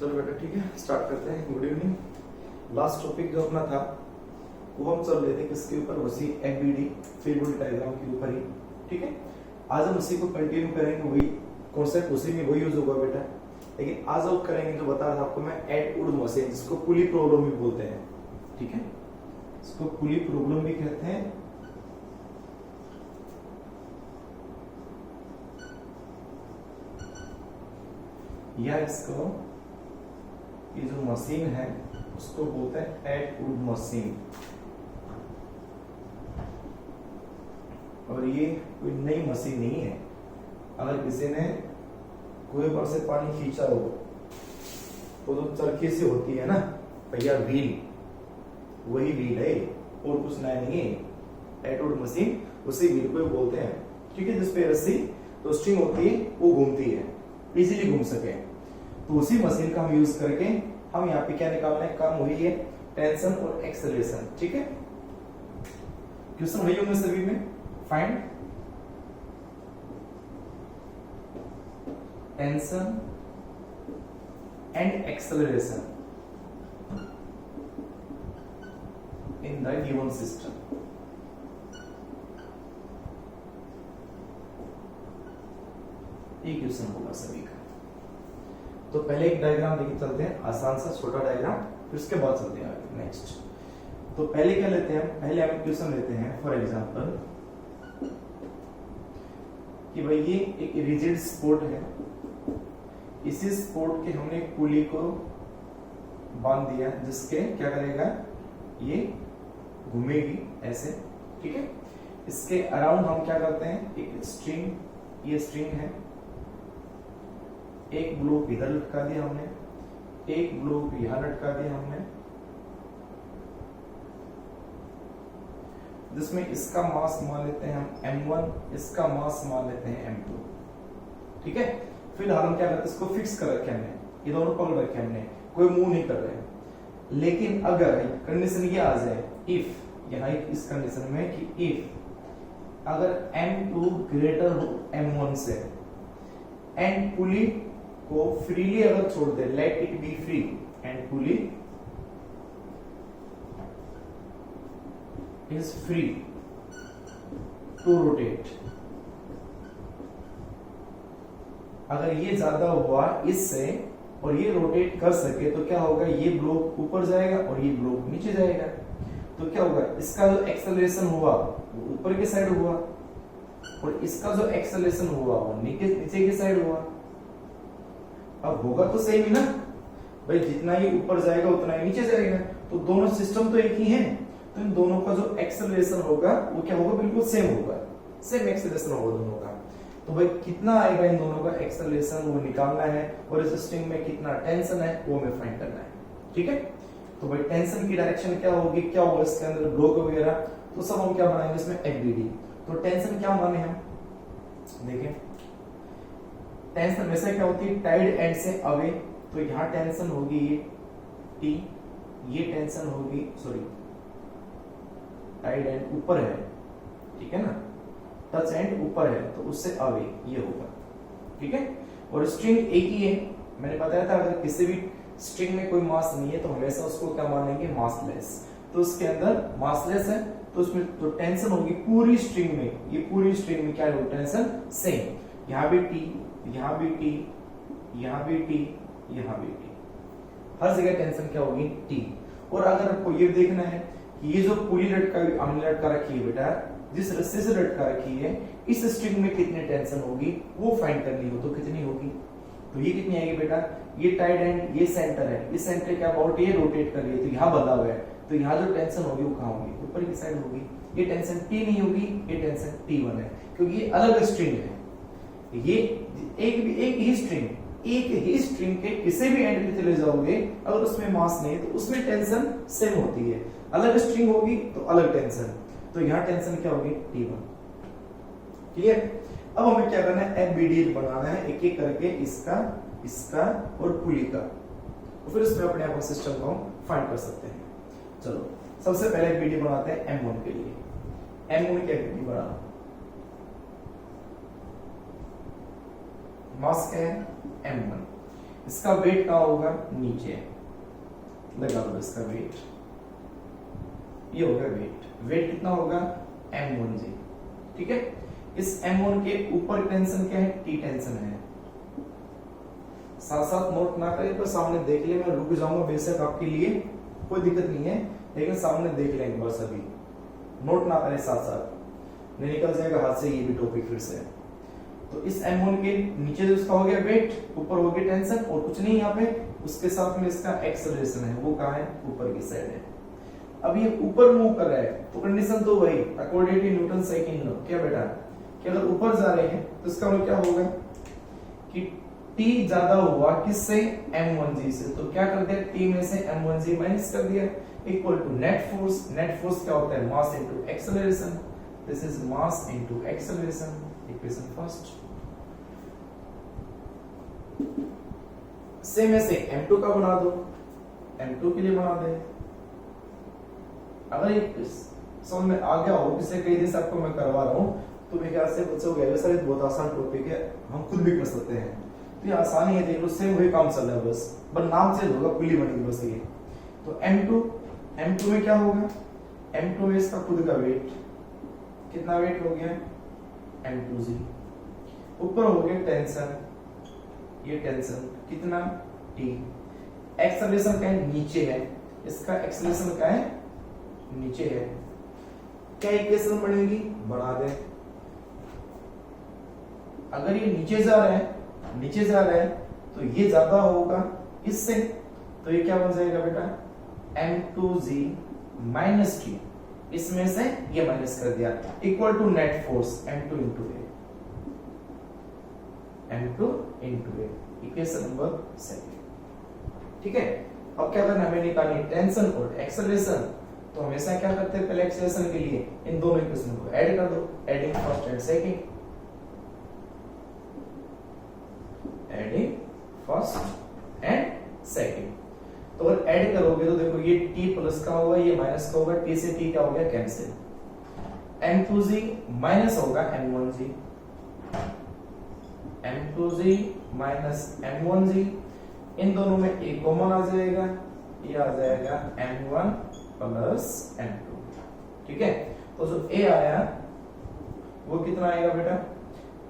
चलो बेटा ठीक है, स्टार्ट करते हैं। Good evening. लास्ट टॉपिक जो अपना था वो हम चल रहे थे किसके ऊपर, उसी एफबीडी फील्ड डायग्राम के ऊपर ही। ठीक है, आज हम उसी को कंटिन्यू करेंगे, वही कॉन्सेप्ट उसी में वही यूज होगा बेटा। लेकिन आज हम करेंगे जो बता रहा था आपको मैं, एड वुड मशीन, जिसको पुली प्रॉब्लम भी बोलते हैं। ठीक है, इसको पुली प्रॉब्लम भी कहते हैं। या इसको ये जो मशीन है उसको बोलते हैं एड वुड मशीन। और ये कोई नई मशीन नहीं है। अगर किसी ने कुएं पर से पानी खींचा हो तो जो चरखी से होती है ना भैया व्हील, वही व्हील है और कुछ नया नहीं है। एड वुड मशीन उसी व्हील को बोलते हैं। ठीक है, जिसपे रस्सी तो स्ट्रिंग होती है वो घूमती है, इजीली घूम सके। तो उसी मशीन का हम यूज करके हम यहाँ पे क्या निकालना है, काम वही है, टेंशन और एक्सेलरेशन। ठीक है, क्वेश्चन वही होंगे सभी में। Find tension and acceleration in the given system. ये क्वेश्चन होगा सभी का। तो पहले एक डायग्राम लेके चलते हैं, आसान सा छोटा डायग्राम, फिर उसके बाद चलते हैं आगे नेक्स्ट। तो पहले क्या लेते हैं, पहले हम क्वेश्चन लेते हैं फॉर एग्जांपल कि भाई ये एक रिजिड स्पोर्ट है, इसी स्पोर्ट के हमने पुली को बांध दिया, जिसके क्या करेगा, ये घूमेगी ऐसे। ठीक है, इसके अराउंड हम क्या करते हैं, एक स्ट्रिंग, ये स्ट्रिंग है, एक ब्लॉक इधर लटका दिया हमने, एक ब्लॉक यहां लटका दिया हमने, जिसमें इसका मास मान लेते हैं हम m1, इसका मास मान लेते हैं m2। ठीक है, फिलहाल हम क्या करते हैं, इसको फिक्स कर रखे हमने, ये दोनों पकड़ रखे हमने, कोई मूव नहीं कर रहे। लेकिन अगर कंडीशन ये आ जाए, इफ यहाँ इस कंडीशन में कि इफ अगर m2 ग्रेटर हो m1 से एंड पुली को फ्रीली अगर छोड़ दे, let it be free and pulley is free to rotate, अगर ये ज्यादा हुआ इससे और ये रोटेट कर सके तो क्या होगा, ये ब्लॉक ऊपर जाएगा और ये ब्लॉक नीचे जाएगा। तो क्या होगा, इसका जो एक्सेलरेशन हुआ वो ऊपर की साइड हुआ और इसका जो एक्सेलरेशन हुआ वो नीचे की साइड हुआ। अब होगा तो सेम ही ना भाई, जितना ही ऊपर जाएगा उतना ही नीचे जाएगा, तो दोनों सिस्टम तो एक ही है। तो इन दोनों का जो एक्सेलरेशन होगा वो क्या होगा, बिल्कुल सेम होगा, सेम एक्सेलरेशन होगा दोनों का। तो भाई कितना आएगा इन दोनों का एक्सेलरेशन वो निकालना है, और इस स्ट्रिंग में कितना टेंशन है वो हमें फाइंड करना है। ठीक है, तो भाई टेंशन की डायरेक्शन क्या होगी, क्या होगा इसके अंदर ब्लॉक वगैरह, तो सब हम क्या बनाएंगे इसमें, एफबीडी। तो टेंशन क्या माने हम, देखें टेंशन हमेशा क्या होती है, टाइड एंड से अवे। तो यहाँ टेंशन होगी ये टी, ये टेंशन होगी, सॉरी टाइड एंड ऊपर है, ठीक है ना, टच एंड ऊपर है तो उससे अवे ये होगा। ठीक है, और स्ट्रिंग एक ही है, मैंने बताया था अगर किसी भी स्ट्रिंग में कोई मास नहीं है तो हमेशा उसको क्या मानेंगे, मासलेस। तो उसके अंदर मासलेस है तो उसमें जो टेंशन होगी पूरी स्ट्रिंग में, ये पूरी स्ट्रिंग में क्या होगी, टेंशन सेम। यहाँ भी टी, यहाँ भी टी, यहाँ भी टी, यहाँ भी टी, हर जगह टेंशन क्या होगी, टी। और अगर आपको ये देखना है कि ये जो पुली हमने लटका रखी है बेटा, जिस रस्से से लटका रखी है, इस स्ट्रिंग में कितनी टेंशन होगी वो फाइंड करनी हो तो कितनी होगी। तो ये कितनी आएगी बेटा, ये टाइड एंड ये सेंटर है, इस सेंटर क्या अबाउट ये रोटेट कर रही है तो यहाँ बदला हुआ है, तो यहाँ जो टेंशन होगी वो कहाँ होगी, ऊपर की साइड होगी। ये टेंशन T नहीं होगी, ये टेंशन T1 है, क्योंकि ये अलग स्ट्रिंग है। ये एक ही स्ट्रिंग के किसी भी एंड पे चले जाओगे, अगर उसमें मास नहीं है तो उसमें टेंशन सेम होती है, अलग स्ट्रिंग होगी तो अलग टेंशन। तो यहाँ टेंशन क्या होगी, T1। क्लियर। अब हमें क्या करना है, एफबीडी बनाना है एक एक करके, इसका, इसका और पुली का, तो फिर उसमें अपने आप सिस्टम को फाइंड कर सकते हैं। चलो सबसे पहले एफबीडी बनाते हैं M1 के लिए। M1 की एफबीडी बनाना, मास क्या है, m1। इसका वेट कहाँ होगा, नीचे, लगा दो इसका वेट, ये होगा वेट। वेट कितना होगा, m1g। ठीक है, इस m1 के ऊपर टेंशन क्या है, T टेंशन है। साथ साथ नोट ना करें तो सामने देख ले, मैं रुक जाऊंगा बेशक, आपके लिए कोई दिक्कत नहीं है, लेकिन सामने देख लेंगे बस, अभी नोट ना करें साथ साथ, नहीं निकल जाएगा हाथ से ये भी टॉपिक फिर से। तो इस m1 के नीचे जो इसका हो गया वेट, ऊपर हो गया टेंशन, और कुछ नहीं यहाँ पे, उसके साथ में इसका एक्सेलरेशन है, वो कहाँ है, ऊपर की साइड है। अब ये ऊपर मूव कर रहा है तो कंडीशन तो वही, according to Newton second law, क्या बेटा, कि अगर ऊपर जा रहे हैं तो इसका मतलब क्या होगा कि T ज्यादा हुआ किससे, m1g से, तो क्या कर दिया, T में से m1g माइनस कर दिया, equal to net force. Net force क्या होता है, mass into acceleration, this is mass into acceleration, equation first. Same ऐसे m2 का बना दो, m2 के लिए बना दे। अगर ये समझ में आ गया हो, पिछले कई दिन से आपको मैं करवा रहा हूँ, तो मेरे ख्याल से बच्चों को सर बहुत आसान टॉपिक है, हम खुद भी कर सकते हैं, तो ये आसानी है, देख लो सेम वही काम चल रहा है, बस नाम चेंज होगा, पुली बनेगी बस ये। तो m2 में क्या होगा, m2 में इसका खुद का वेट, कितना वेट हो गया, m2g, ऊपर हो गया टेंशन, ये टेंशन कितना, T, एक्सेलरेशन का नीचे है, इसका एक्सेलरेशन का है नीचे है, क्या इक्वेशन बनेगी, बढ़ा दे। अगर ये नीचे जा रहा है तो ये ज्यादा होगा इससे, तो ये क्या बन जाएगा बेटा, m2g माइनस T, इसमें से ये माइनस कर दिया, equal to net force m2 into a, equation number 7। ठीक है, अब क्या करना, हमें निकालनी टेंशन और एक्सेलरेशन, तो हमेशा क्या करते हैं, पहले एक्सेलरेशन के लिए इन दोनों इक्वेशन को ऐड कर दो, adding first and second, adding first and second. तो अगर ऐड करोगे तो देखो ये t प्लस का होगा, ये माइनस का होगा, t से t क्या हो गया, कैंसिल, m2g माइनस होगा m1g, m2g माइनस m1g, इन दोनों में एक कॉमन आ जाएगा, ये आ जाएगा m1 प्लस m2। ठीक है, तो जो a आया वो कितना आएगा बेटा,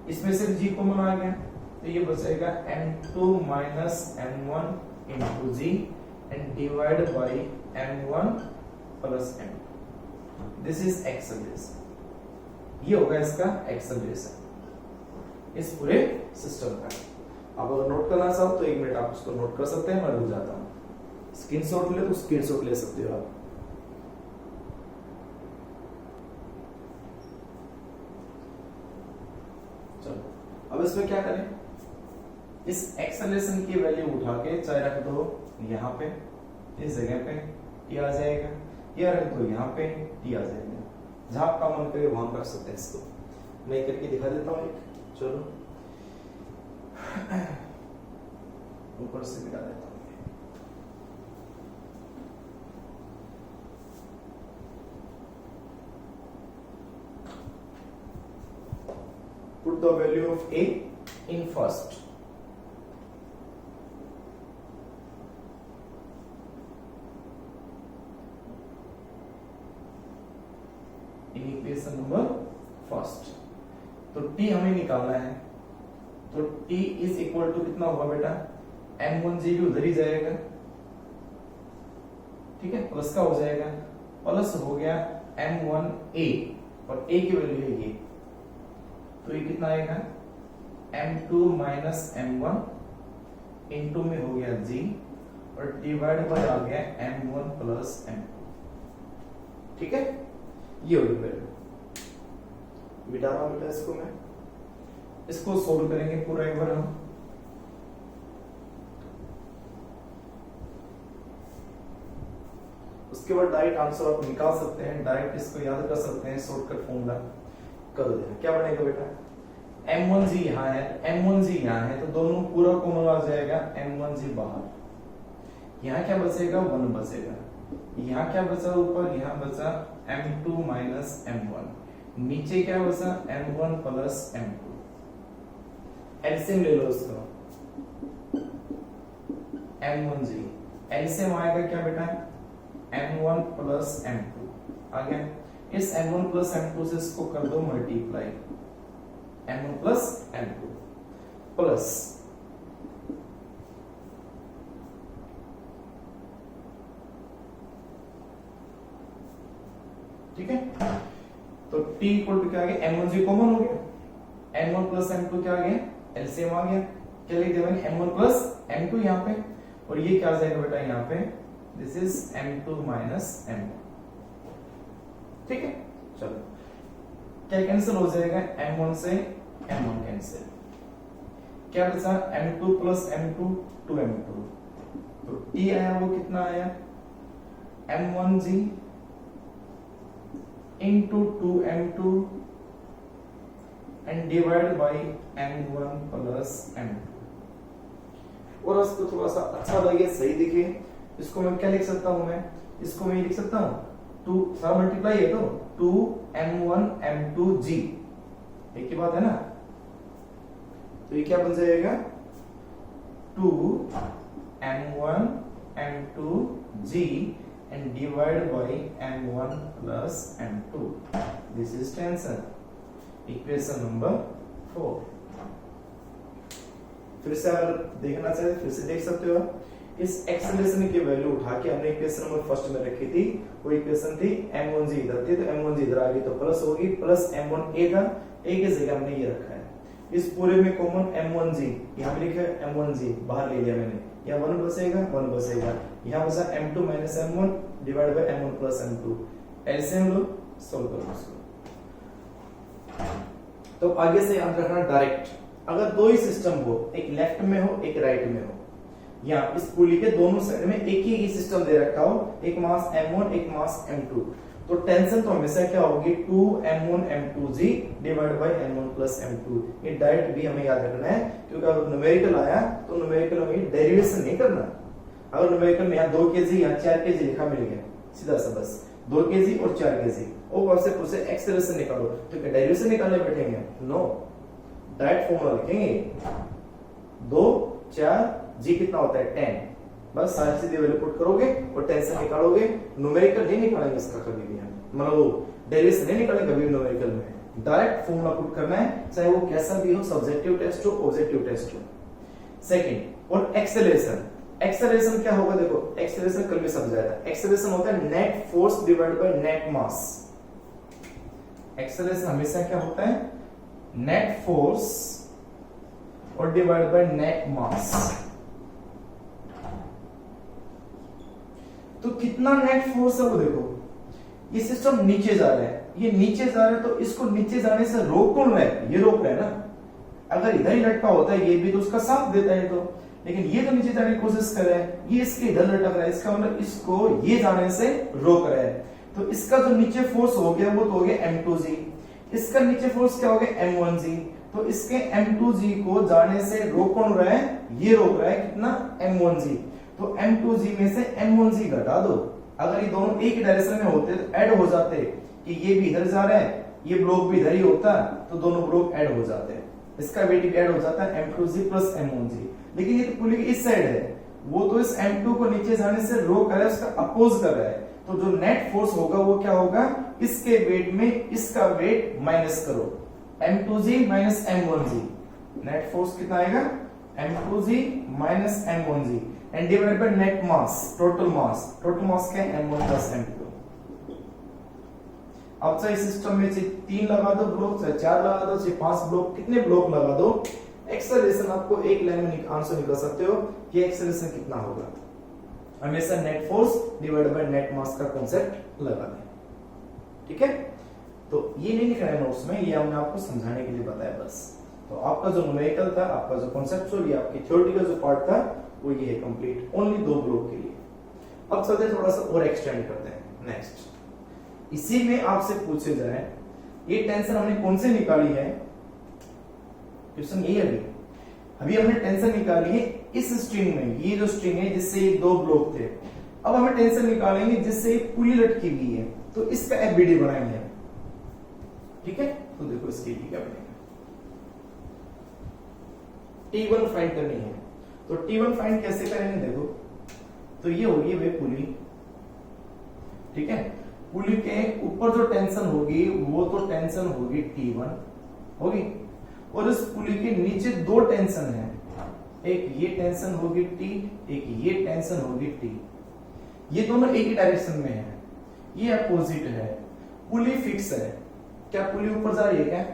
इसमें से g कॉमन आ गया, तो ये बचेगा m2 minus m1 into g and divide by m1 plus m2, this is acceleration, ये होगा इसका एक्सेलरेशन इस पूरे सिस्टम का। अब अगर नोट करना चाहो तो 1 मिनट आप उसको नोट कर सकते हैं, मैं रुक जाता हूँ, स्क्रीनशॉट ले तो स्क्रीनशॉट ले सकते हो आप। चलो अब इसमें क्या करें, इस एक्सेलरेशन की वैल्यू उठा के चाहे रख दो यहाँ पे, इस जगह पे t आ जाएगा, या रख दो यहाँ पे t आ जाएगा, जहां आपका मन करे वहां कर सकते हैं इसको। मैं करके दिखा देता हूँ एक, चलो ऊपर से मिटा देता हूँ। Put the value of a in first. In equation number first, तो t हमें निकालना है, तो t इज इक्वल टू कितना होगा बेटा, m1g भी उधर ही जाएगा, ठीक है, प्लस का हो जाएगा, प्लस हो गया m1a, और a की वैल्यू है ये, तो ये कितना आएगा, m2 माइनस m1 इनटू में हो गया g, और डिवाइड बाय आ गया m1 प्लस m2। ठीक है, ये होगी वैल्यू, मिटा रहा हूं बेटा इसको, मैं इसको सोल्व करेंगे पूरा एक बार हम। उसके बाद डायरेक्ट आंसर आप निकाल सकते हैं, डायरेक्ट इसको याद कर सकते हैं, शॉर्टकट फॉर्मूला कर देना। क्या बनेगा बेटा, m1g यहाँ है, m1g यहाँ है, तो दोनों पूरा कॉमन आ जाएगा, m1g बाहर, यहाँ क्या बचेगा, 1 बचेगा, यहाँ क्या बचा ऊपर, यहाँ बचा m2 माइनस m1, नीचे क्या बचा m1 प्लस m2, एलसीएम ले लो उसका, M1G, एलसीएम आएगा क्या बेटा, M1 प्लस M2 आ गया। इस M1 प्लस M2 से इसको कर दो multiply, M1 plus M2 plus ठीक है। तो T इक्वल टू क्या आ गया, M1G कॉमन हो गया, M1 प्लस M2 क्या आ गया, एलसीएम आ गया। क्या लिख देंगे, M1 प्लस M2 यहाँ पे, और ये क्या आ जाएगा बेटा यहाँ पे, this is M2 minus M1। ठीक है, चलो क्या कैंसिल हो जाएगा, M1 से M1 कैंसिल, क्या बचा M2 प्लस M2 2M2, तो T आया वो कितना आया, M1G into 2M2 and divided by M1 plus M2। और उसको थोड़ा सा अच्छा लगे, सही दिखे, इसको मैं क्या लिख सकता हूं, मैं इसको मैं लिख सकता हूं 2 सारा मल्टीप्लाई है तो 2M1 M2G, एक ही बात है ना। तो ये क्या बन जाएगा, 2M1 M2G and divided by M1 plus M2, this is tension, equation number 4। फिर से अगर देखना चाहे फिर से देख सकते हो, इस एक्सेलरेशन की वैल्यू उठा के हमने इक्वेशन नंबर फर्स्ट में रखी थी, वो इक्वेशन थी M1G इधर थी, तो M1G इधर आ गई तो प्लस होगी, प्लस M1A था, A की जगह हमने ये रखा है। इस पूरे में कॉमन M1G यहाँ पे लिखा है, M1G बाहर ले लिया मैंने, यहाँ 1 बचेगा 1 बचेगा, यहाँ बचा M2 minus M1 divide by M1 plus M2, LCM low, solve करो इसको। तो आगे से याद रखना डायरेक्ट, अगर दो ही सिस्टम हो, एक लेफ्ट में हो एक राइट में हो, या इस पुली के दोनों साइड में एक ही सिस्टम दे रखा हो, एक मास M1 एक मास M2, तो टेंशन तो हमेशा क्या होगी, 2M1 M2G divide by M1 plus M2। ये डायरेक्ट भी हमें याद रखना है, क्योंकि अगर न्यूमेरिकल आया तो न्यूमेरिकल में डेरिवेशन नहीं करना। अगर न्यूमेरिकल में यहाँ 2 kg या 4 kg लिखा मिल गया, सीधा सा बस 2 kg और 4 kg, और वैसे पूछे एक्सेलरेशन निकालो, तो क्या डेरिवेशन निकालने बैठेंगे, नो, डायरेक्ट फॉर्मूला लिखेंगे, 2 4 G कितना होता है 10, बस सारी सीधी वैल्यू पुट करोगे और टेंशन निकालोगे। न्यूमेरिकल नहीं निकालेंगे इसका कभी भी, मतलब वो डेरिवेशन नहीं निकालेंगे कभी भी न्यूमेरिकल में, डायरेक्ट फॉर्मूला पुट करना है, चाहे वो कैसा भी हो, सब्जेक्टिव टेस्ट हो ऑब्जेक्टिव टेस्ट हो। सेकंड, और एक्सेलरेशन, एक्सेलरेशन क्या होगा, देखो एक्सेलरेशन कल भी समझाया था, एक्सेलरेशन होता है net force divided by net mass. Acceleration हमेशा क्या होता है, नेट फोर्स और डिवाइडेड बाय नेट मास। तो कितना नेट फोर्स है वो देखो, ये सिस्टम नीचे जा रहा है, ये नीचे जा रहा है, तो इसको नीचे जाने से रोक कौन रहा है, ये रोक रहा है ना। अगर इधर ही लटका होता है ये भी तो उसका साथ देता है, तो लेकिन ये तो नीचे जाने की कोशिश कर रहा है, ये इसके इधर लटक रहा है, इसका मतलब इसको ये जाने से रोक रहा है। तो इसका जो नीचे फोर्स हो गया वो तो हो गया M2G, इसका नीचे फोर्स क्या हो गया M1G, तो इसके M2G को जाने से रोक कौन रहा है, ये रोक रहा है कितना, M1G। तो M2G में से M1G घटा दो, अगर ये दोनों एक ही डायरेक्शन में होते तो ऐड हो जाते, कि ये भी इधर जा रहा है ये ब्लॉक भी इधर ही होता, तो दोनों ब्लॉक ऐड हो जाते हैं, इसका वेट भी ऐड हो जाता है M2G प्लस M1G। लेकिन ये तो पुली की इस साइड है, वो तो इस M2 को नीचे जाने से रोक कर रहा है, उसका अपोज कर रहा है, तो जो नेट फोर्स होगा वो क्या होगा, इसके वेट में इसका वेट माइनस करो, M2G minus M1G, net force कितना आएगा, M2G minus M1G and divided by net mass, total mass क्या है M1 प्लस M2। अब चाहे सिस्टम में चाहे 3 लगा दो ब्लॉक, चाहे 4 लगा दो, चाहे 5 ब्लॉक, कितने ब्लॉक लगा दो, एक्सेलरेशन आपको एक लाइन में आंसर निकाल सकते हो कि एक्सेलरेशन कितना होगा। हमेशा net force divided by net mass का कांसेप्ट लगा दें, ठीक है। तो ये नहीं लिखना है नोट्स में, ये हमने आपको समझाने के लिए बताया बस। तो आपका जो न्यूमेरिकल था, आपका जो कॉन्सेप्चुअल, ये आपकी थ्योरेटिकल जो पार्ट था वो ये है कंप्लीट, ओनली 2 ब्लॉक के लिए। अब चलते हैं थोड़ा सा और एक्सटेंड करते हैं। नेक्स्ट, इसी में आपसे पूछे जाए, ये टेंशन हमने कौन से निकाली है, क्वेश्चन यही है। अभी हमने टेंशन निकाली है इस स्ट्रिंग में, ये जो स्ट्रिंग है जिससे ये 2 ब्लॉक थे। अब हमें टेंशन निकालेंगे जिससे ये पुली लटकी हुई है, तो इसका एफबीडी बनाएंगे, ठीक है। तो देखो इसके लिए क्या बनेगा, T1 फाइंड करनी है, तो T1 फाइंड कैसे करेंगे देखो, तो ये होगी वे पुली, ठीक है। पुली के ऊपर जो टेंशन होगी वो तो टेंशन होगी T1 होगी, और इस पुली के नीचे दो टेंशन है, एक ये टेंशन होगी T, एक ये टेंशन होगी T। ये दोनों एक ही डायरेक्शन में है, ये अपोजिट है। पुली फिक्स है, क्या पुली ऊपर जा रही है क्या?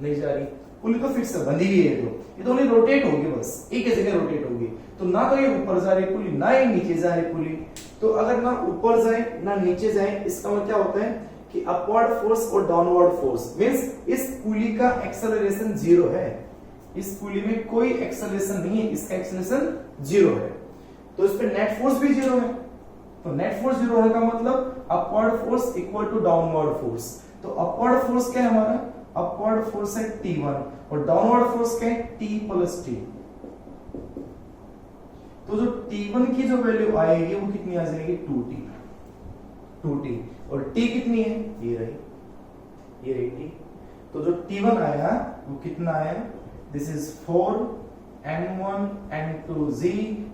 नहीं जा रही, पुली तो फिक्स है, बंधी हुई है। ये तो रोटेट होगी, बस एक ही जगह रोटेट होगी। तो ना तो ये ऊपर जा रही पुली, ना ये नीचे जा रही पुली। तो अगर ना ऊपर जाए ना नीचे जाए, इसका मतलब क्या होता है कि अपवर्ड फोर्स और डाउनवर्ड फोर्स मींस इस पुली का एक्सेलरेशन 0 है। इस पुली में कोई एक्सेलरेशन नहीं है, इसका एक्सेलरेशन 0 है। तो इस पे नेट फोर्स भी 0 है। तो नेट फोर्स 0 होने का मतलब upward force equal to downward force. तो अपवर्ड फोर्स क्या है हमारा? अपवर्ड फोर्स है T1 और डाउनवर्ड फोर्स क्या है? T plus T। तो जो T1 की जो वैल्यू आएगी वो कितनी आ जाएगी? 2T। और T कितनी है? ये रही T। तो जो T1 आया वो कितना आया? This is 4 M1 M2Z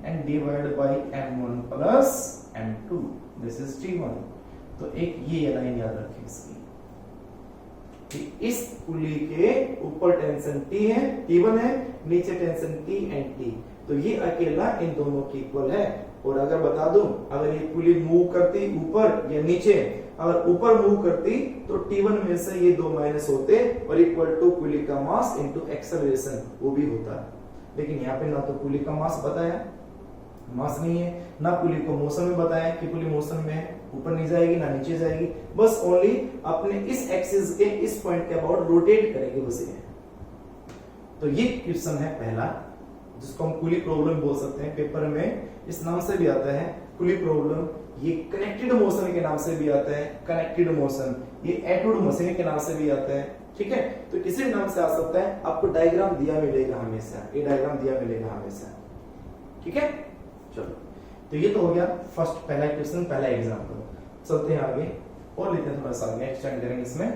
and divided by M1 plus M2, this is T1। तो एक ये लाइन याद रखें इसकी कि इस पुली के ऊपर टेंशन T है, T1 है, नीचे टेंशन T एंड T। तो ये अकेला इन दोनों की इक्वल है। और अगर बता दूं, अगर ये पुली मूव करती ऊपर या नीचे, अगर ऊपर मूव करती तो T1 में से ये दो माइनस होते और इक्वल टू पुली का मास इनटू एक्सेलरेशन, वो भी होता है। लेकिन यहाँ पे ना तो पुली का मास बताया, मास नहीं है, ना पुली को मोशन में बताया कि पुली मोशन में है, ऊपर नहीं जाएगी ना नीचे जाएगी, बस ओनली अपने इस एक्सिस के इस पॉइंट के अबाउट रोटेट करेगी बस ये। तो ये क्वेश्चन है पहला, जिसको हम पुली प्रॉब्लम बोल सकते हैं। पेपर में इस नाम से भी आता है पुली प्रॉब्लम। ये कनेक्टेड मोशन के नाम से भी आता है, कनेक्टेड मोशन। ये एटूड मोशन के नाम से भी आता है, ठीक है। तो किसी भी नाम से आ सकता है। आपको डायग्राम दिया मिलेगा हमेशा, ये डायग्राम दिया मिलेगा हमेशा, ठीक है। चलो, तो ये तो हो गया फर्स्ट पहला क्वेश्चन, पहला एग्जांपल। चलते हैं आगे और लेते हैं, थोड़ा सा आगे एक्सटेंड करेंगे इसमें।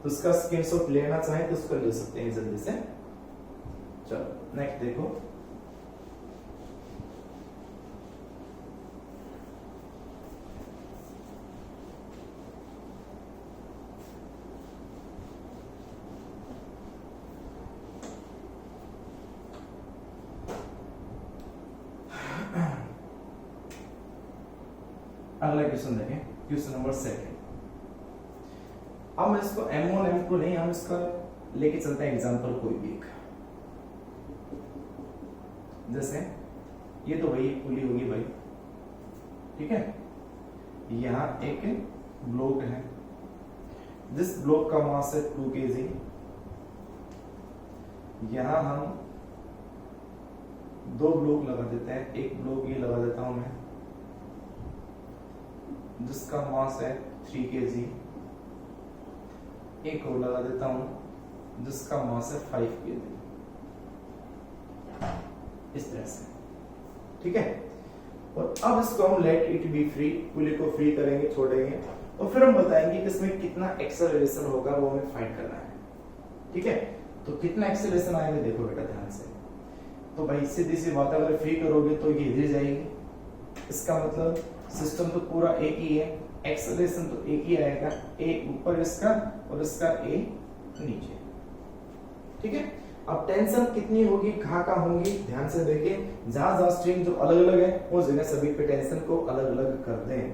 तो उसका स्क्रीनशॉट लेना चाहें तो उसको ले सकते हैं जल्दी से। चलो नेक्स्ट देखो, अगला क्वेश्चन देखें, क्वेश्चन नंबर 2। अब मैं इसको M1 M2 नहीं, हम इसका लेके चलते हैं एग्जांपल कोई भी एक। जैसे ये तो वही पुली होगी भाई, ठीक है। यहाँ एक ब्लॉक है, जिस ब्लॉक का मास है 2 kg। यहाँ हम दो ब्लॉक लगा देते हैं, एक ब्लॉक ये लगा देता हूं मैं जिसका मास है 3 kg, एक और लगा देता हूं जिसका मास है 5 kg, इस तरह से, ठीक है। और अब इसको हम लेट इट बी फ्री, पुली को फ्री करेंगे, छोड़ेंगे, और फिर हम बताएंगे कि इसमें कितना एक्सेलरेशन होगा वो हमें फाइंड करना है, ठीक है। तो कितना एक्सेलरेशन आएगा देखो बेटा ध्यान से। तो भाई सीधी सी बात, अगर फ्री करोगे तो ये इधर जाएगी, इसका मतलब सिस्टम तो पूरा एक ही है, एक्सेलरेशन तो एक ही आएगा, ए ऊपर इसका और इसका ए नीचे, ठीक है। अब टेंशन कितनी होगी, कहाँ होंगी, ध्यान से देखें। जहां स्ट्रिंग जो अलग अलग है उस जगह सभी पे टेंशन को अलग अलग कर दें।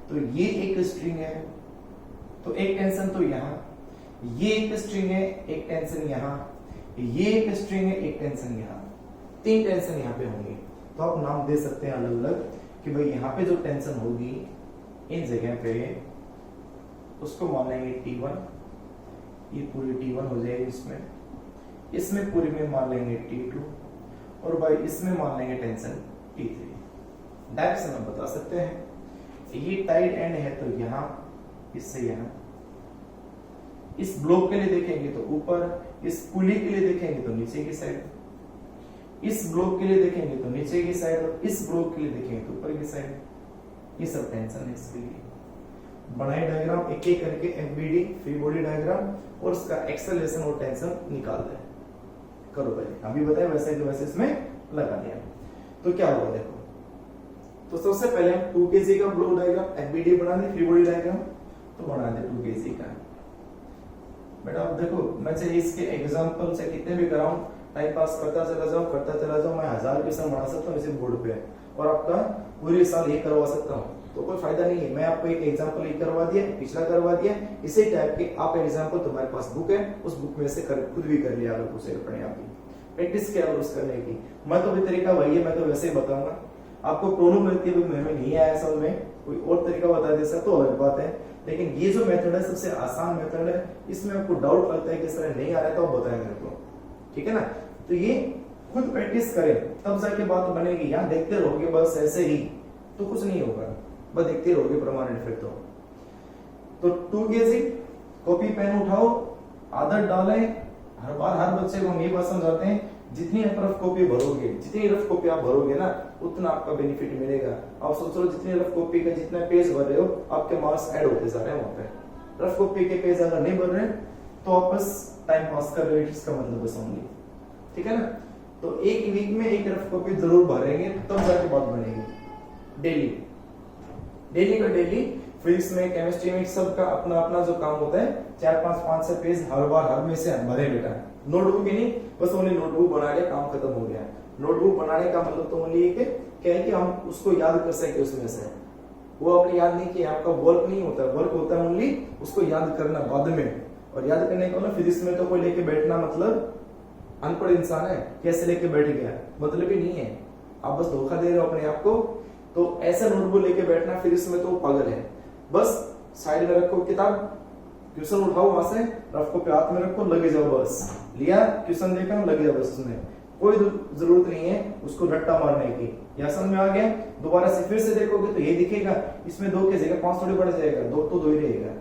तो ये एक स्ट्रिंग है तो एक टेंशन तो यहाँ, ये एक स्ट्रिंग है एक टेंशन यहाँ, ये एक स्ट्रिंग है एक टेंशन यहाँ, 3 टेंशन यहाँ पे होंगी। तो आप नाम दे सकते हैं अलग अलग कि भाई यहाँ पे जो टेंशन होगी इन जगह पे उसको मान लेंगे T1, ये पूरी T1 हो जाएगी इसमें पूरी में मान लेंगे T2, और भाई इसमें मान लेंगे टेंशन T3। डायरेक्शन हम बता सकते हैं। ये टाइड एंड है तो यहाँ, इससे यहाँ। इस ब्लॉक के लिए देखेंगे तो ऊपर, इस पुली के लिए देखेंगे तो नीचे की साइड, इस ब्लॉक के लिए देखेंगे तो नीचे की साइड, और इस ब्लॉक के लिए देखेंगे तो ऊपर की साइड। ये सब टेंशन है इसके लिए। बनाए डायग्राम एक एक करके, एफबीडी फ्री बॉडी डायग्राम, और उसका एक्सेलरेशन और टेंशन निकाल दें। करो भाई, अभी बताया वैसे तो वैसे इसमें लगा दिया। तो क्या होगा देखो, तो सबसे पहले हम 2 kg का ब्लॉक डायग्राम एफबीडी बना दे, फ्री बॉडी डायग्राम तो बना दे 2 kg का। बेटा अब देखो मैं चाहे इसके एग्जांपल से कितने भी कराऊं, टाइम पास करता चला जाऊं, मैं 1000 क्वेश्चन बना सकता हूं इसी बोर्ड पे और आपका पूरे साल ये करवा सकता हूं, तो कोई फायदा नहीं है। मैं आपको एक एग्जांपल ये करवा दिया, पिछला करवा दिया, इसी टाइप के आप एग्जांपल तुम्हारे पास बुक है, उस बुक में से खुद भी कर लिया अगर कुछ अपने आप ही प्रैक्टिस किया उस करने की। मैं तो भी तरीका वही है, मैं तो वैसे ही बताऊंगा आपको। प्रोनोमेट्री में नहीं आया समझ में, कोई और तरीका बता दे तो अलग बात है, लेकिन ये जो मेथड है सबसे आसान मेथड है। इसमें आपको डाउट लगता है कि सर नहीं आ रहा है तो आप बताएं मेरे को, ठीक है ना। तो ये खुद प्रैक्टिस करें तब जाके बात बनेगी। यहाँ देखते रहोगे बस ऐसे ही तो कुछ नहीं होगा, बस देखते रहोगे परमानेंट फिर तो 2 kg कॉपी पेन उठाओ, आदत डालें। हर बार हर बच्चे को हम ये बात समझाते हैं, जितनी रफ कॉपी भरोगे, जितनी रफ कॉपी आप भरोगे ना उतना आपका बेनिफिट मिलेगा। आप सोच लो जितनी रफ कॉपी का जितना पेज भर रहे हो आपके मार्क्स ऐड होते जा रहे हैं वहां पे। रफ कॉपी के पेज अगर नहीं भर रहे तो आप बस टाइम पास कर रहे हो, इसका मतलब बस ओनली, ठीक है ना। तो एक वीक में एक रफ कॉपी जरूर भरेंगे तब जाके बात बनेगी। डेली का डेली फिजिक्स में, केमिस्ट्री में सबका अपना अपना जो काम होता है, 4-5 पेज हर बार हर में से भरे बेटा। नोटबुक ही नहीं, बस ओनली नोटबुक बना लिया काम खत्म हो गया। नोटबुक बनाने का मतलब तो ओनली क्या है कि हम उसको याद कर सके उसमें से, वो अपने याद नहीं किया, आपका वर्क नहीं होता, वर्क होता है ओनली उसको याद करना बाद में। और याद करने का मतलब फिजिक्स में तो कोई लेके बैठना मतलब अनपढ़ इंसान है, कैसे लेके बैठ गया मतलब ही नहीं है, आप बस धोखा दे रहे हो अपने आप को। तो ऐसा नोटबुक लेके बैठना फिजिक्स में तो पागल है। बस साइड में रखो किताब, क्वेश्चन उठाओ वहां से, रफ को पे हाथ में रखो, लगे जाओ, बस लिया क्वेश्चन देखा लगे जाओ, बस उसमें कोई जरूरत नहीं है उसको रट्टा मारने की। या समझ में आ गया, दोबारा से फिर से देखोगे तो ये दिखेगा, इसमें 2 की जगह 5 थोड़ी बढ़ जाएगा, 2 तो 2 ही रहेगा।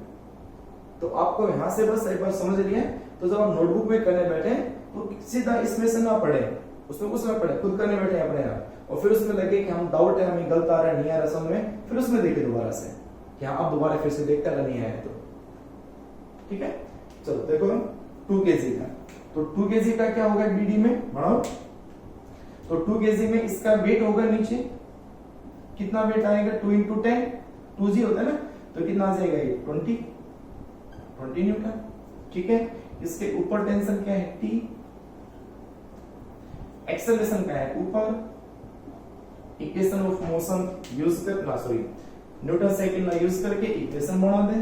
तो आपको यहाँ से बस एक बार समझ लिया, तो जब आप नोटबुक में करने बैठे तो सीधा इसमें से ना पढ़े, उसमें कुछ ना पढ़े, खुद करने बैठे अपने आप, और फिर उसमें लगे कि हम डाउट है, हमें गलत आ रहा है, नहीं आ रहा समझ में, फिर उसमें देखे दोबारा से कि हाँ अब दोबारा फिर से देखते अगर नहीं आया तो, ठीक है। चलो देखो 2 kg का, तो 2 kg का क्या होगा बीडी में बढ़ाओ, तो 2 kg में इसका वेट होगा नीचे, कितना वेट आएगा 2 × 10, 2g होता है ना, तो कितना आ जाएगा ये 20 न्यूटन, ठीक है। इसके ऊपर टेंशन क्या है T, एक्सेलरेशन क्या है ऊपर, इक्वेशन ऑफ मोशन यूज करना, सॉरी न्यूटन सेकंड ना यूज करके इक्वेशन बना दे,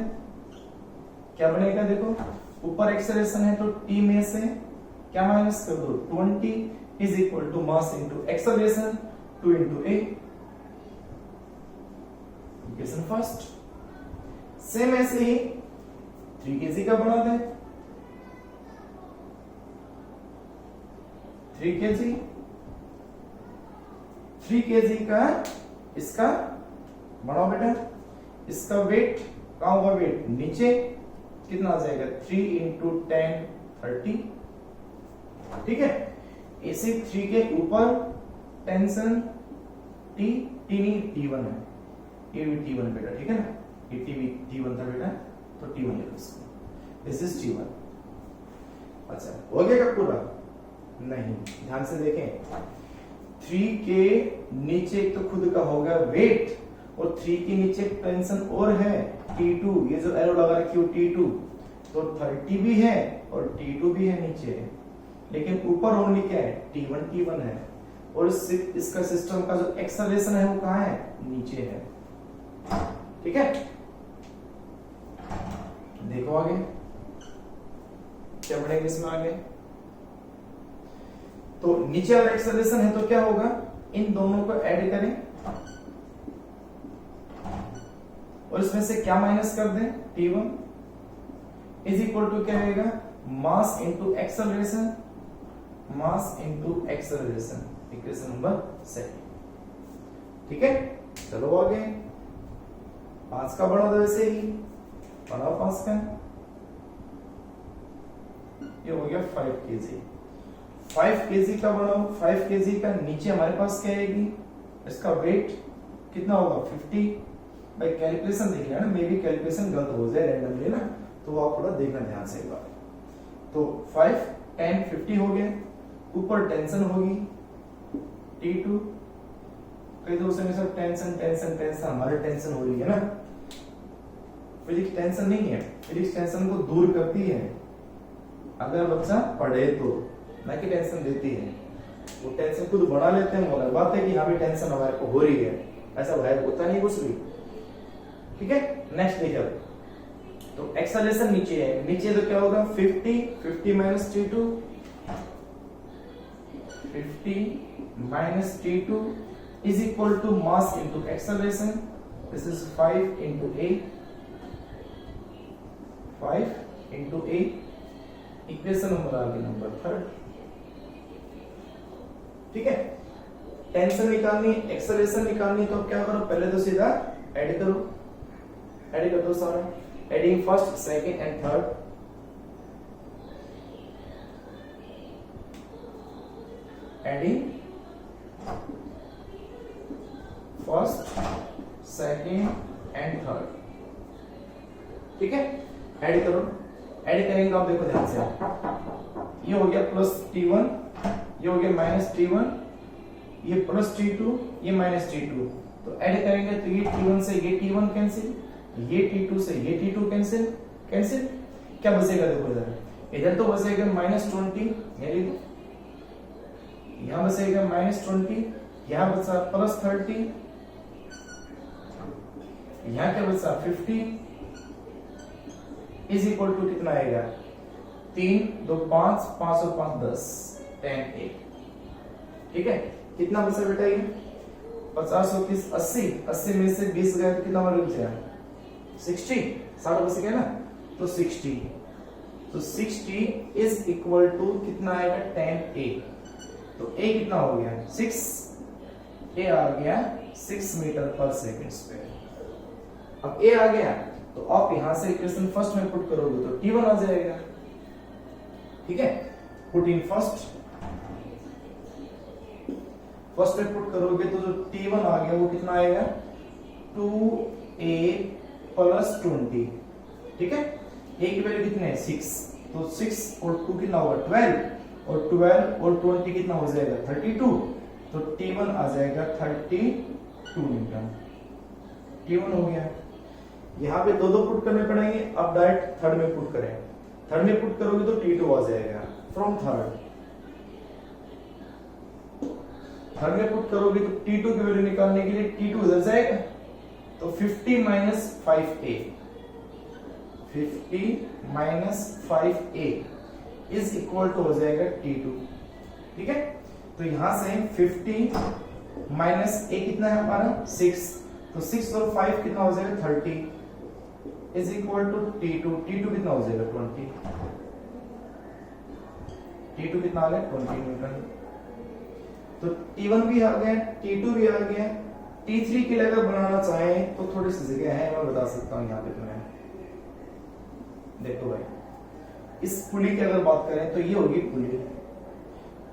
क्या बनेगा देखो, ऊपर एक्सेलरेशन है तो T में से क्या माइनस कर दो 20 is equal to mass into acceleration 2 × a, equation first. Same ऐसे ही 3 kg का बना दे, 3 kg का इसका बढ़ाओ बेटा, इसका वेट कहां होगा, वेट नीचे, कितना आ जाएगा 3 × 10 30, ठीक है। इसी 3 के ऊपर टेंशन T नहीं T1 है, ये भी T1 बेटा, ठीक है ना, ये T1 था बेटा, तो T1 ले लो इसको, दिस इज T1। अच्छा हो गया क्या पूरा, नहीं, ध्यान से देखें, 3 के नीचे तो खुद का होगा वेट, और 3 के नीचे टेंशन और है T2, ये जो एरो लगा रखी हो T2, तो 30 भी है और T2 भी है नीचे, लेकिन ऊपर ओनली क्या है T1 है, और इसका सिस्टम का जो एक्सेलरेशन है वो कहाँ है, नीचे है, ठीक है। देखो आगे क्या बढ़ेगा इसमें आगे, तो नीचे वाला एक्सेलरेशन है तो क्या होगा, इन दोनों को ऐड करें और इसमें से क्या माइनस कर दें, T1 इज इक्वल टू क्या रहेगा, मास इनटू एक्सेलरेशन, मास इनटू एक्सेलरेशन, इक्वेशन नंबर 2, ठीक है। चलो आगे 5 का बढ़ा दो, वैसे ही बढ़ाओ 5 का, ये हो गया 5 kg, 5 kg का बढ़ाओ, 5 kg का नीचे हमारे पास क्या आएगी, इसका वेट कितना होगा 50, भाई कैलकुलेशन देख लेना, मे भी कैलकुलेशन गलत हो जाए रैंडमली ना, तो आप थोड़ा देखना ध्यान से एक बार। तो 5 10 50 हो गए, ऊपर टेंशन होगी T2 कई दोस्तों में सब टेंशन टेंशन टेंशन, हमारे टेंशन हो रही है ना। फिजिक्स टेंशन नहीं है, फिजिक्स टेंशन को दूर करती है अगर बच्चा पढ़े तो, ना कि टेंशन देती है। वो टेंशन खुद बढ़ा लेते हैं, मगर बात है कि यहाँ भी टेंशन हमारे को हो रही है, ऐसा भाई होता नहीं कुछ भी। ठीक है, नेक्स्ट देखिए। तो एक्सेलरेशन नीचे है, नीचे तो क्या होगा 50 minus T2, 50 - T2 is equal to mass into acceleration. This is 5 into A, 5 into A, equation number आ गई नंबर 3। ठीक है, टेंशन निकालनी, एक्सेलरेशन निकालनी, तो क्या करो, पहले तो सीधा ऐड करो, ऐड कर दो सारा, adding first second and third, adding first second and third. ठीक है, ऐड करो, ऐड करेंगे तो आप देखो ध्यान से, ये हो गया प्लस T1, ये हो गया माइनस T1, ये प्लस T2, ये माइनस T2, तो ऐड करेंगे तो ये T1 से ये T1 कैंसिल, ये T2 से ये T2 कैंसिल, कैंसिल, क्या बचेगा देखो इधर तो बचेगा -20, ये लिखो, यहां बचेगा -20, यहां बचा +30, यहां क्या बचा 50 इज इक्वल टू कितना आएगा 3 2 5 5 और 5 10 10 8। ठीक है, कितना बचा बेटा ये 50 और 30 80, 80 में से 20 गया तो कितना बच गया 60, 60 बच गया ना, तो 60, तो 60 इज इक्वल टू कितना आएगा 10 A, तो A कितना हो गया 6, A आ गया 6 मीटर पर सेकंड स्क्वायर। अब A आ गया तो आप यहां से इक्वेशन फर्स्ट में पुट करोगे तो T1 आ जाएगा। ठीक है, पुट इन फर्स्ट में पुट करोगे तो जो T1 आ गया वो कितना आएगा 2A + 20। ठीक है, A की वैल्यू कितनी है 6, तो 6 और 2 कितना होगा 12, और 12 और 20 कितना हो जाएगा 32, तो T1 आ जाएगा 32 न्यूटन। T1 हो गया, यहाँ पे दो पुट करने पड़ेंगे, अब डायरेक्ट थर्ड में पुट करें, थर्ड में पुट करोगे तो T2 आ जाएगा फ्रॉम थर्ड में पुट करोगे तो T2 की वैल्यू निकालने के लिए T2 इधर जाएगा, तो 50 - 5A, 50 - 5A is equal to हो जाएगा T2। ठीक है, तो यहां से 50 - A कितना है हमारा 6, तो 6 और 5 कितना हो जाएगा 30 is equal to T2, T2 कितना हो जाएगा 20, T2 कितना आ गया 20 न्यूटन। तो T1 भी आ गया, T2 भी आ गया, T3 के लिए अगर बनाना चाहें तो थोड़ी सी जगह है, मैं बता सकता हूं यहाँ पे तुम्हें। देखो भाई, इस पुली की अगर बात करें तो ये होगी पुली,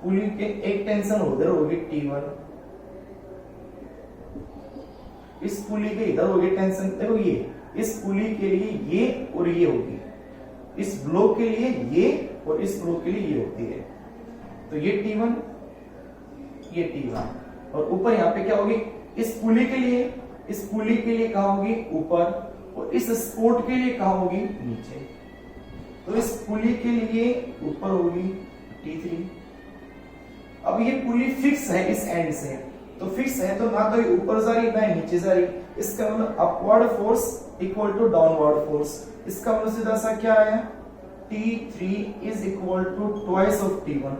पुली के एक टेंशन उधर होगी T1, इस पुली के इधर होगी टेंशन, देखो ये इस पुली के लिए ये और ये होगी, इस ब्लॉक के लिए ये और इस ब्लॉक के लिए ये होती है, तो ये T1 ये T1, और ऊपर यहाँ पे क्या होगी इस पुली के लिए, इस पुली के लिए कहाँ होगी ऊपर, और इस सपोर्ट के लिए कहाँ होगी नीचे, तो इस पुली के लिए ऊपर होगी T3। अब ये पुली फिक्स है इस एंड से, तो फिक्स है तो ना तो ये ऊपर जा रही ना नीचे जा रही, इसका मतलब upward force equal to downward force, इसका मतलब सीधा सा क्या आया T3 is equal to twice of T1,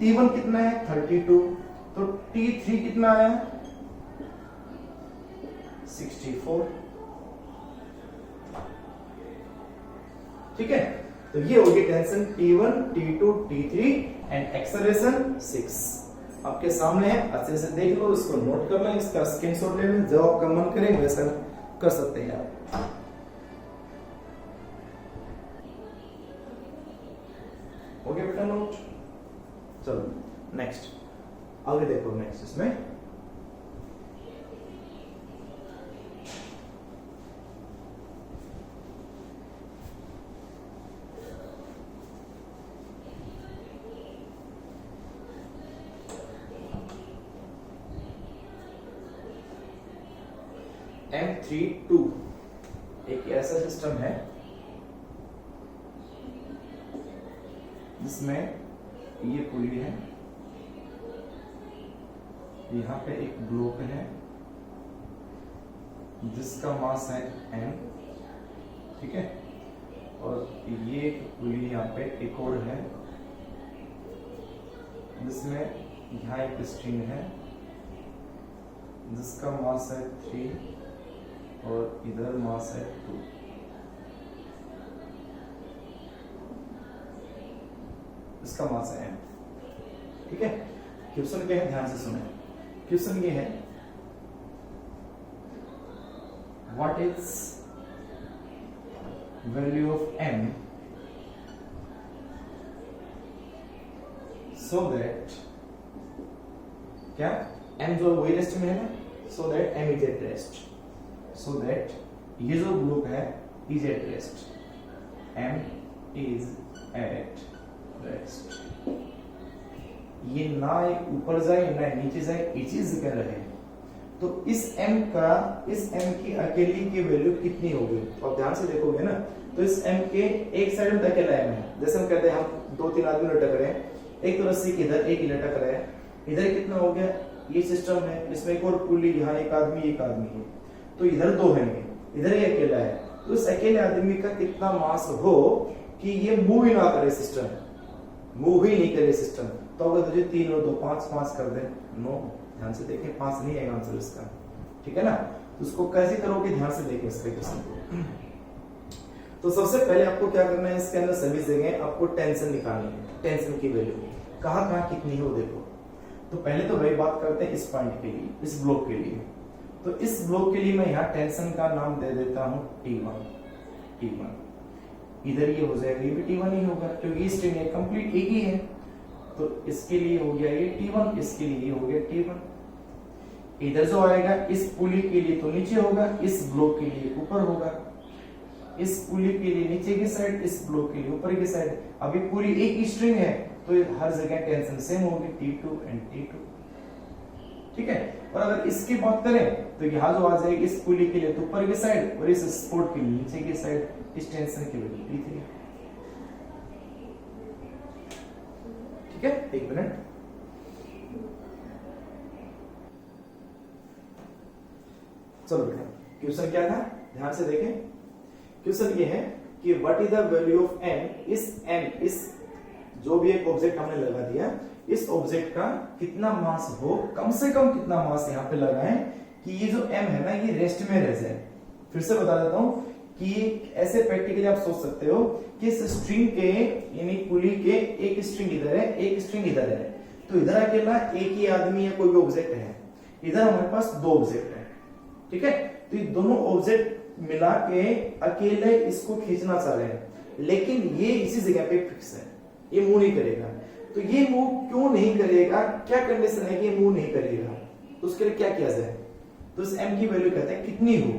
T1 कितना है 32, तो T3 कितना आया 64। ठीक है, तो ये होगी tension T1, T2, T3 and acceleration 6 आपके सामने है, अच्छे से देख लो, इसको नोट कर लें, इसका स्क्रीनशॉट ले लें, जब आपका मन करे वैसा कर सकते हैं आप। ओके बेटा नोट, चलो नेक्स्ट आगे देखो, नेक्स्ट इसमें M32 एक ऐसा सिस्टम है जिसमें ये पुली है, यहाँ पे एक ब्लॉक है जिसका मास है m, ठीक है, और ये एक पुली यहाँ पे एक और है जिसमें यहाँ एक स्ट्रिंग है जिसका मास है 3 और इधर मास है 2। इसका मास है m, ठीक है। क्वेश्चन क्या है, ध्यान से सुने। क्वेश्चन ये है, what is value of m so that, क्या m जो वही रेस्ट में है ना, so that m is at rest, so that ये जो ग्रुप है is at rest, m is at rest. ये ना ऊपर जाए ना नीचे जाए, ये चीज कर रहे हैं। तो इस m की अकेली की वैल्यू कितनी होगी, तो आप ध्यान से देखोगे ना, तो इस m के एक साइड में अकेला m है। जैसे हम कहते हैं हम 2-3 आदमी लटक रहे हैं, एक तो रस्सी के इधर, एक ही लटक रहा है, इधर कितना हो गया, ये सिस्टम है, इसमें एक और पुली, यहाँ एक आदमी है, तो इधर 2 हैं, इधर ये अकेला है। तो इस अकेले आदमी का कितना मास हो कि ये मूव ही ना करे सिस्टम, मूव ही नहीं करे सिस्टम। तो अगर तुझे 3 और 2 5 कर दे, नो, ध्यान से देखें, 5 नहीं आएगा आंसर इसका, ठीक है ना। तो उसको कैसे करोगे, ध्यान से देखें इसके क्वेश्चन को। तो सबसे पहले आपको क्या करना है, इसके अंदर सभी जगह आपको टेंशन निकालनी है, टेंशन की वैल्यू कहाँ कहाँ कितनी है वो देखो। तो पहले तो वही बात करते हैं इस पॉइंट के लिए, इस ब्लॉक के लिए। तो इस ब्लॉक के लिए मैं यहाँ टेंशन का नाम दे देता हूँ T1। इधर ये हो जाएगा, ये भी T1 ही होगा क्योंकि स्ट्रिंग है कंप्लीट एक ही है। तो इसके लिए हो गया ये T1, इसके लिए हो गया T1। इधर जो आएगा इस पुली के लिए तो नीचे होगा, इस ब्लॉक के लिए ऊपर होगा, इस पुली के लिए नीचे की साइड, इस ब्लॉक के लिए ऊपर की साइड। अभी पूरी एक ही स्ट्रिंग है तो हर जगह टेंशन सेम होगी, T2 एंड T2, ठीक है। और अगर इसकी बात करें तो यहाँ जो आ जाएगी इस पुली के लिए तो ऊपर की साइड और इस सपोर्ट के लिए नीचे की साइड, इस टेंशन की वैल्यू T3, ठीक है। एक मिनट, चलो बेटा क्वेश्चन क्या था, ध्यान से देखें। क्वेश्चन ये है कि what is the value of m, इस जो भी एक ऑब्जेक्ट हमने लगा दिया, इस ऑब्जेक्ट का कितना मास हो, कम से कम कितना मास यहाँ पे लगाएं कि ये जो m है ना ये रेस्ट में रह जाए। फिर से बता देता हूँ कि ऐसे प्रैक्टिकली आप सोच सकते हो कि इस स्ट्रिंग के यानी पुली के एक स्ट्रिंग इधर है, एक स्ट्रिंग इधर है, तो इधर अकेला एक ही आदमी या कोई भी ऑब्जेक्ट है, इधर हमारे पास 2 ऑब्जेक्ट है, ठीक है। तो ये दोनों ऑब्जेक्ट मिला के अकेले इसको खींचना चाह रहे हैं, लेकिन ये इसी जगह पे फिक्स है, ये मूव नहीं करेगा। तो ये मूव क्यों नहीं करेगा, क्या कंडीशन है कि ये मूव नहीं करेगा, तो उसके लिए क्या किया जाए, तो इस m की वैल्यू कहते हैं कितनी हो।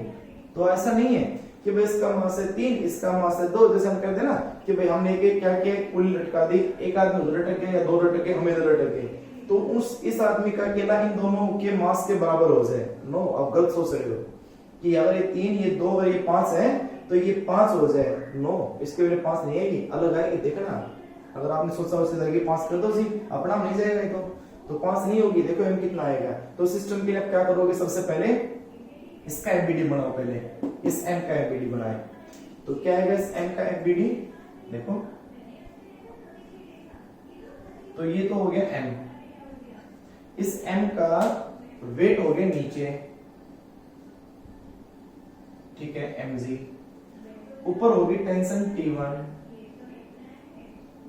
तो ऐसा नहीं है कि भाई इसका मास है 3, इसका मास है 2, जैसे हम कहते हैं ना कि भाई हमने एक क्या किया, पुली लटका दी, एक आदमी उधर लटक गया या 2 लटक गए, हम इधर लटक गए, तो इस आदमी का अकेला इन दोनों के मास के बराबर हो जाए। नो, आप गलत सोच रहे हो कि अगर ये 3, ये 2 और ये 5 है तो ये 5 हो जाए। नो, इसके वजह 5 नहीं आएगी, अलग आएगी। देखना, अगर आपने सोचा उससे जगह 5 कर दो जी, अपना नहीं जाएगा तो 5 नहीं होगी। देखो m कितना आएगा। तो सिस्टम के लिए आप क्या करोगे, सबसे पहले इसका एमबीडी बनाओ, पहले इस m का एमबीडी बनाए। तो क्या आएगा इस m का एमबीडी, देखो तो ये तो हो गया m, इस m का वेट हो गया नीचे, ठीक है, mg, ऊपर होगी टेंशन T1,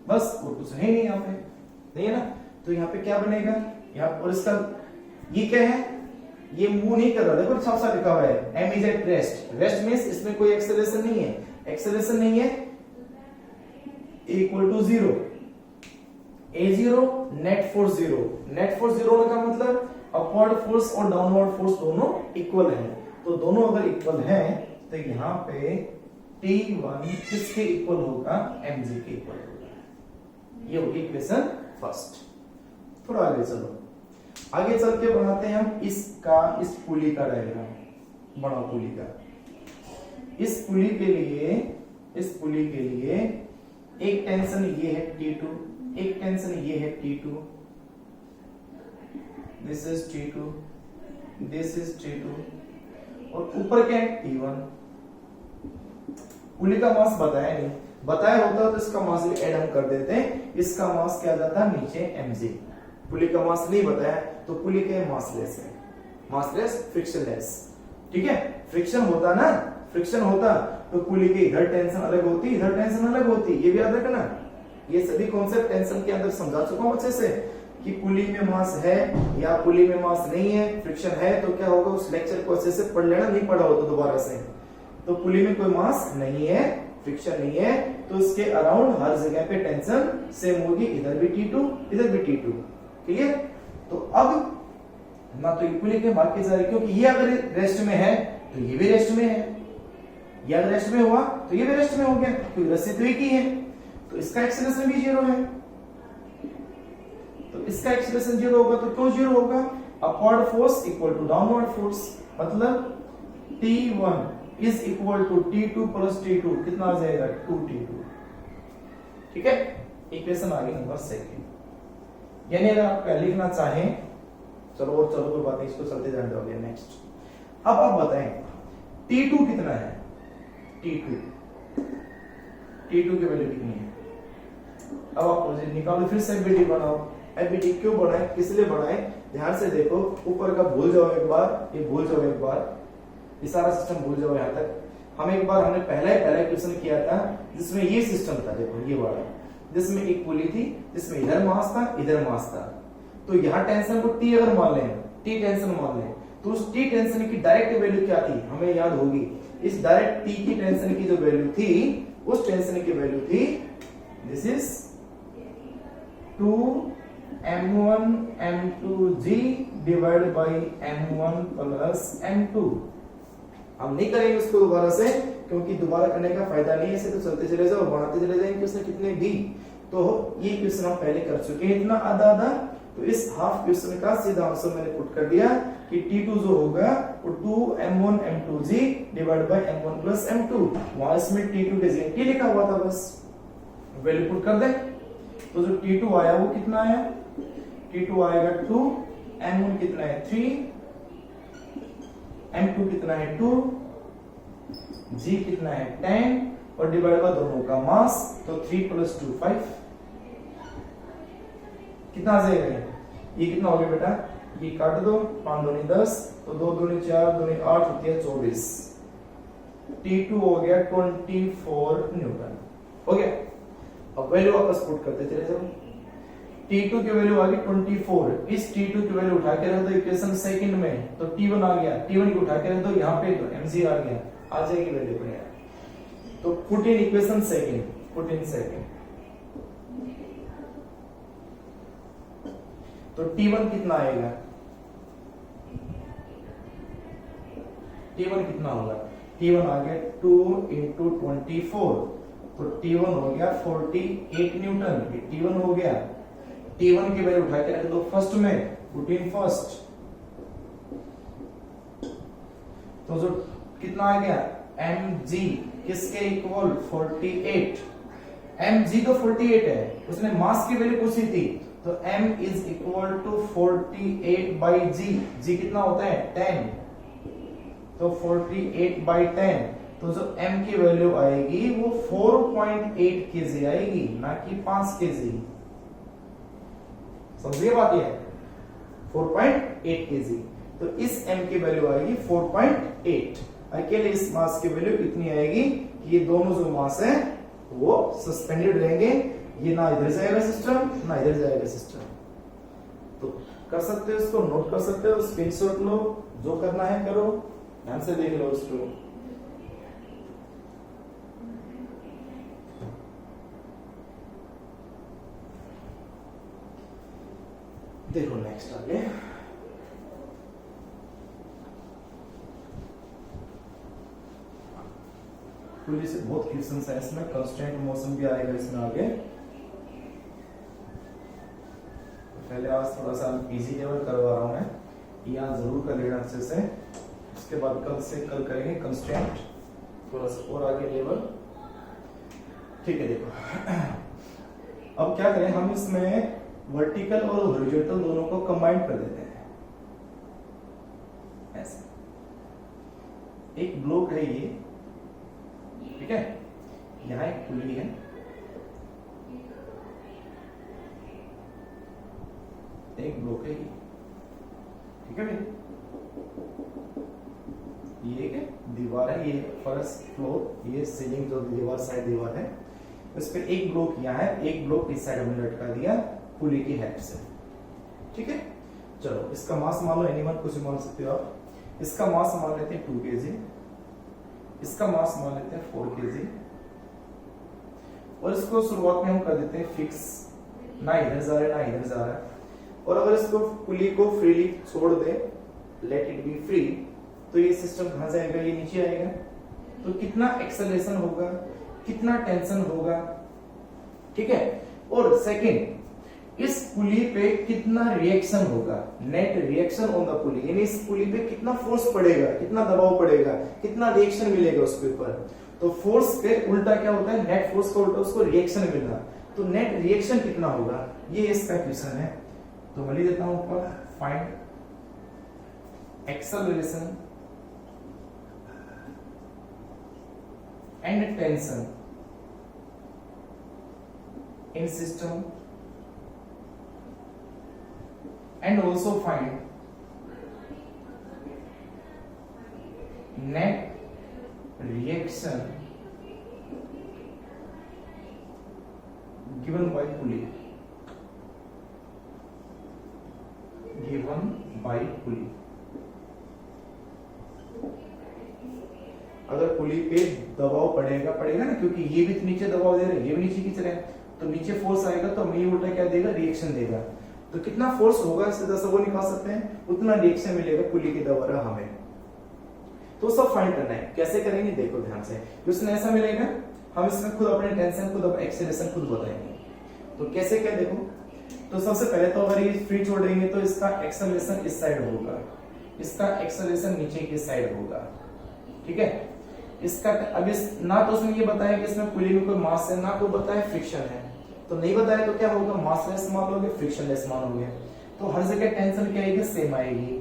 बस और कुछ है नहीं यहाँ पे, नहीं है ना। तो यहाँ पे क्या बनेगा, यहाँ और इसका ये क्या है, ये मूव नहीं कर रहा, देखो साफ साफ लिखा हुआ है m is at rest. Rest means इसमें कोई एक्सेलरेशन नहीं है, एक्सेलरेशन नहीं है, equal to 0, a0 net force 0, net force 0 का मतलब अपवर्ड फोर्स और डाउनवर्ड फोर्स दोनों इक्वल है। तो दोनों अगर इक्वल हैं तो यहाँ पे T1 किसके इक्वल होगा, mg के इक्वल होगा। ये होगी इक्वेशन फर्स्ट। थोड़ा आगे चलो, आगे चल के बनाते हैं हम इसका, इस पुली का डायग्राम। बनाओ पुली का। इस पुली के लिए एक टेंशन ये है T2, एक टेंशन ये है T2, this is T2, this is T2, और ऊपर क्या है T1। पुली का मास बताया नहीं, बताया होता तो इसका मास भी ऐड हम कर देते हैं, इसका मास क्या जाता नीचे mg। पुली का मास नहीं बताया तो पुली के मासलेस है, मासलेस फ्रिक्शनलेस, ठीक है। फ्रिक्शन होता ना, फ्रिक्शन होता तो पुली की इधर टेंशन अलग होती, इधर टेंशन अलग होती, ये भी याद रखना। ये सभी कॉन्सेप्ट टेंशन के अंदर समझा चुका हूं अच्छे से कि पुली में मास है या पुली में मास नहीं है, फ्रिक्शन है तो क्या होगा, उस लेक्चर को अच्छे से पढ़ लेना, नहीं पढ़ा हो तो दोबारा से। तो पुली में कोई मास नहीं है, फ्रिक्शन नहीं है, तो इसके अराउंड हर जगह पे टेंशन सेम होगी, इधर भी T2 इधर भी T2, क्लियर। तो अब ना तो ये पुली के बाकी सारे, क्योंकि ये अगर रेस्ट में है तो ये भी रेस्ट में है, ये अगर रेस्ट में हुआ तो ये भी रेस्ट में हो गया, क्योंकि रस्सी तो एक ही है, तो इसका एक्सीलरेशन भी 0 है। तो इसका एक्सीलरेशन 0 होगा तो क्यों 0 होगा, upward force equal to downward force, मतलब T1 is equal to T2 plus T2, कितना आ जाएगा 2T2, ठीक है। इक्वेशन आ गई नंबर सेकंड। यानी अगर आप लिखना चाहें, चलो कोई बात नहीं, इसको चलते जाने दोगे। नेक्स्ट, अब आप बताएं T2 कितना है, T2 की वैल्यू कितनी है। अब आप मुझे निकालो, फिर से एफबीडी बनाओ। एफबीडी क्यों बनाए, किस लिए बनाए, ध्यान से देखो, ऊपर का भूल जाओ एक बार, ये भूल जाओ एक बार, ये सारा सिस्टम भूल जाओ। यहाँ तक हम एक बार हमने पहला क्वेश्चन किया था जिसमें ये सिस्टम था, देखो ये वाला, जिसमें एक पुली थी जिसमें इधर मास था इधर मास था। तो यहाँ टेंशन को T अगर मान लें, T टेंशन मान लें, तो उस T टेंशन की डायरेक्ट वैल्यू क्या थी हमें याद होगी। इस डायरेक्ट T की टेंशन की जो वैल्यू थी, उस टेंशन की वैल्यू थी, this is 2m1 m2g divide by m1 plus m2। हम नहीं करेंगे उसको दोबारा से, क्योंकि दोबारा करने का फायदा नहीं है, इसे तो चलते चले जाओ, बढ़ाते चले जाएंगे उसने कितने भी। तो ये क्वेश्चन हम पहले कर चुके हैं, इतना आधा आधा। तो इस हाफ क्वेश्चन का सीधा आंसर मैंने पुट कर दिया कि T2 जो होगा वो 2m1 m2g divide by m1 plus m2। वहां इसमें T2 के जगह T लिखा हुआ था, बस वैल्यू पुट कर दे। तो जो T2 आया वो कितना आया, T2 आएगा 2, m1 कितना है 3, m2 कितना है 2, g कितना है 10 और डिवाइड बाय दोनों का मास, तो 3 + 2 5। कितना आ जाएगा ये कितना हो गया बेटा, ये काट दो, 5 दूनी 10, तो 2 दूनी 4 दूनी 8 होती है 24। T2 हो गया 24 न्यूटन, हो गया। अब वैल्यू वापस पुट करते चले जाओ। T2 की वैल्यू आ गई 24, इस T2 की वैल्यू उठा के रख दो इक्वेशन सेकंड में, तो T1 आ गया, T1 को उठा के रख दो यहाँ पे, तो mg आ गया, आ जाएगी वैल्यू बढ़िया। तो put in equation second, put in second, तो T1 कितना आएगा, T1 कितना होगा, T1 आ गया 2 × 24, तो T1 हो गया 48 न्यूटन, T1 हो गया। T1 की वैल्यू उठा के रख दो फर्स्ट में, पुट इन फर्स्ट, तो जो कितना आ गया mg किसके इक्वल 48, mg तो 48 है, उसने मास की वैल्यू पूछी थी, तो m is equal to 48 by g, g कितना होता है 10, तो 48 बाई 10, तो जो m की वैल्यू आएगी वो 4.8 kg आएगी, ना कि 5 kg। समझिए बात ये 4.8 kg, तो इस m की वैल्यू आएगी 4.8। अकेले इस मास की वैल्यू कितनी आएगी कि ये दोनों जो मास है वो सस्पेंडेड रहेंगे, ये ना इधर जाएगा सिस्टम ना इधर जाएगा सिस्टम। तो कर सकते हो, इसको नोट कर सकते हो, स्क्रीनशॉट लो, जो करना है करो, ध्यान से देख लो इसको। देखो नेक्स्ट आगे, पुलिस से बहुत क्वेश्चंस है इसमें, कंस्ट्रेंट मोशन भी आएगा इसमें आगे। पहले आज थोड़ा सा इजी लेवल करवा रहा हूं मैं, यहाँ जरूर कर लेना अच्छे से, उसके बाद कल करेंगे कंस्ट्रेंट, थोड़ा सा और आगे लेवल। ठीक है, देखो अब क्या करें, हम इसमें वर्टिकल और हॉरिजॉन्टल दोनों को कंबाइन कर देते हैं। ऐसे एक ब्लॉक है ये, ठीक है, यहां एक पुली है, एक ब्लॉक है ये, ठीक है भाई, ये एक दीवार है, ये फर्श फ्लोर, ये सीलिंग जो दीवार साइड दीवार है, उस पे एक ब्लॉक यहाँ है, एक ब्लॉक इस साइड हमने लटका दिया पुली की हेल्प से। ठीक है, चलो इसका मास मान लो, एनीवन कुछ मान सकते हो आप। इसका मास मान लेते हैं 2 kg, इसका मास मान लेते हैं 4 kg, और इसको शुरुआत में हम कर देते हैं फिक्स, ना इधर जा रहा है ना इधर जा रहा है। और अगर इसको पुली को फ्रीली छोड़ दे, लेट इट बी फ्री, तो ये सिस्टम कहां जाएगा, ये नीचे आएगा। तो कितना एक्सेलरेशन होगा, कितना टेंशन होगा, ठीक है। और सेकंड, इस पुली पे कितना रिएक्शन होगा, नेट रिएक्शन ऑन द पुली, यानी इस पुली पे कितना फोर्स पड़ेगा, कितना दबाव पड़ेगा, कितना रिएक्शन मिलेगा उसके ऊपर। तो फोर्स के उल्टा क्या होता है, नेट फोर्स का उल्टा उसको रिएक्शन मिलना, तो नेट रिएक्शन कितना होगा, ये इसका क्वेश्चन है। तो मैं लिख देता हूं ऊपर, find acceleration and tension in system and also find net reaction given by pulley, given by pulley। अगर पुली पे दबाव पड़ेगा ना, क्योंकि ये भी तो नीचे दबाव दे रहे हैं, ये भी नीचे खींच रहे हैं, तो नीचे फोर्स आएगा तो ये उल्टा क्या देगा, रिएक्शन देगा। तो कितना फोर्स होगा सीधा सा वो निकाल सकते हैं, उतना रिएक्शन मिलेगा पुली के द्वारा हमें। तो सब फाइंड करना है, कैसे करेंगे देखो ध्यान से। क्वेश्चन ऐसा मिलेगा, हम इसमें खुद अपने टेंशन खुद एक्सेलरेशन खुद बताएंगे। तो कैसे क्या देखो, तो सबसे पहले तो अगर ये फ्री छोड़ देंगे तो इसका एक्सेलरेशन इस साइड होगा, इसका एक्सेलरेशन नीचे की साइड होगा, ठीक है। इसका अब ना तो उसने ये बताया कि इसमें पुली में कोई मास है, ना कोई बताया फ्रिक्शन है, तो नहीं बताया तो क्या होगा, मासलेस मान लोगे, फ्रिक्शनलेस मानोगे, तो हर जगह टेंशन क्या आएगी, सेम आएगी।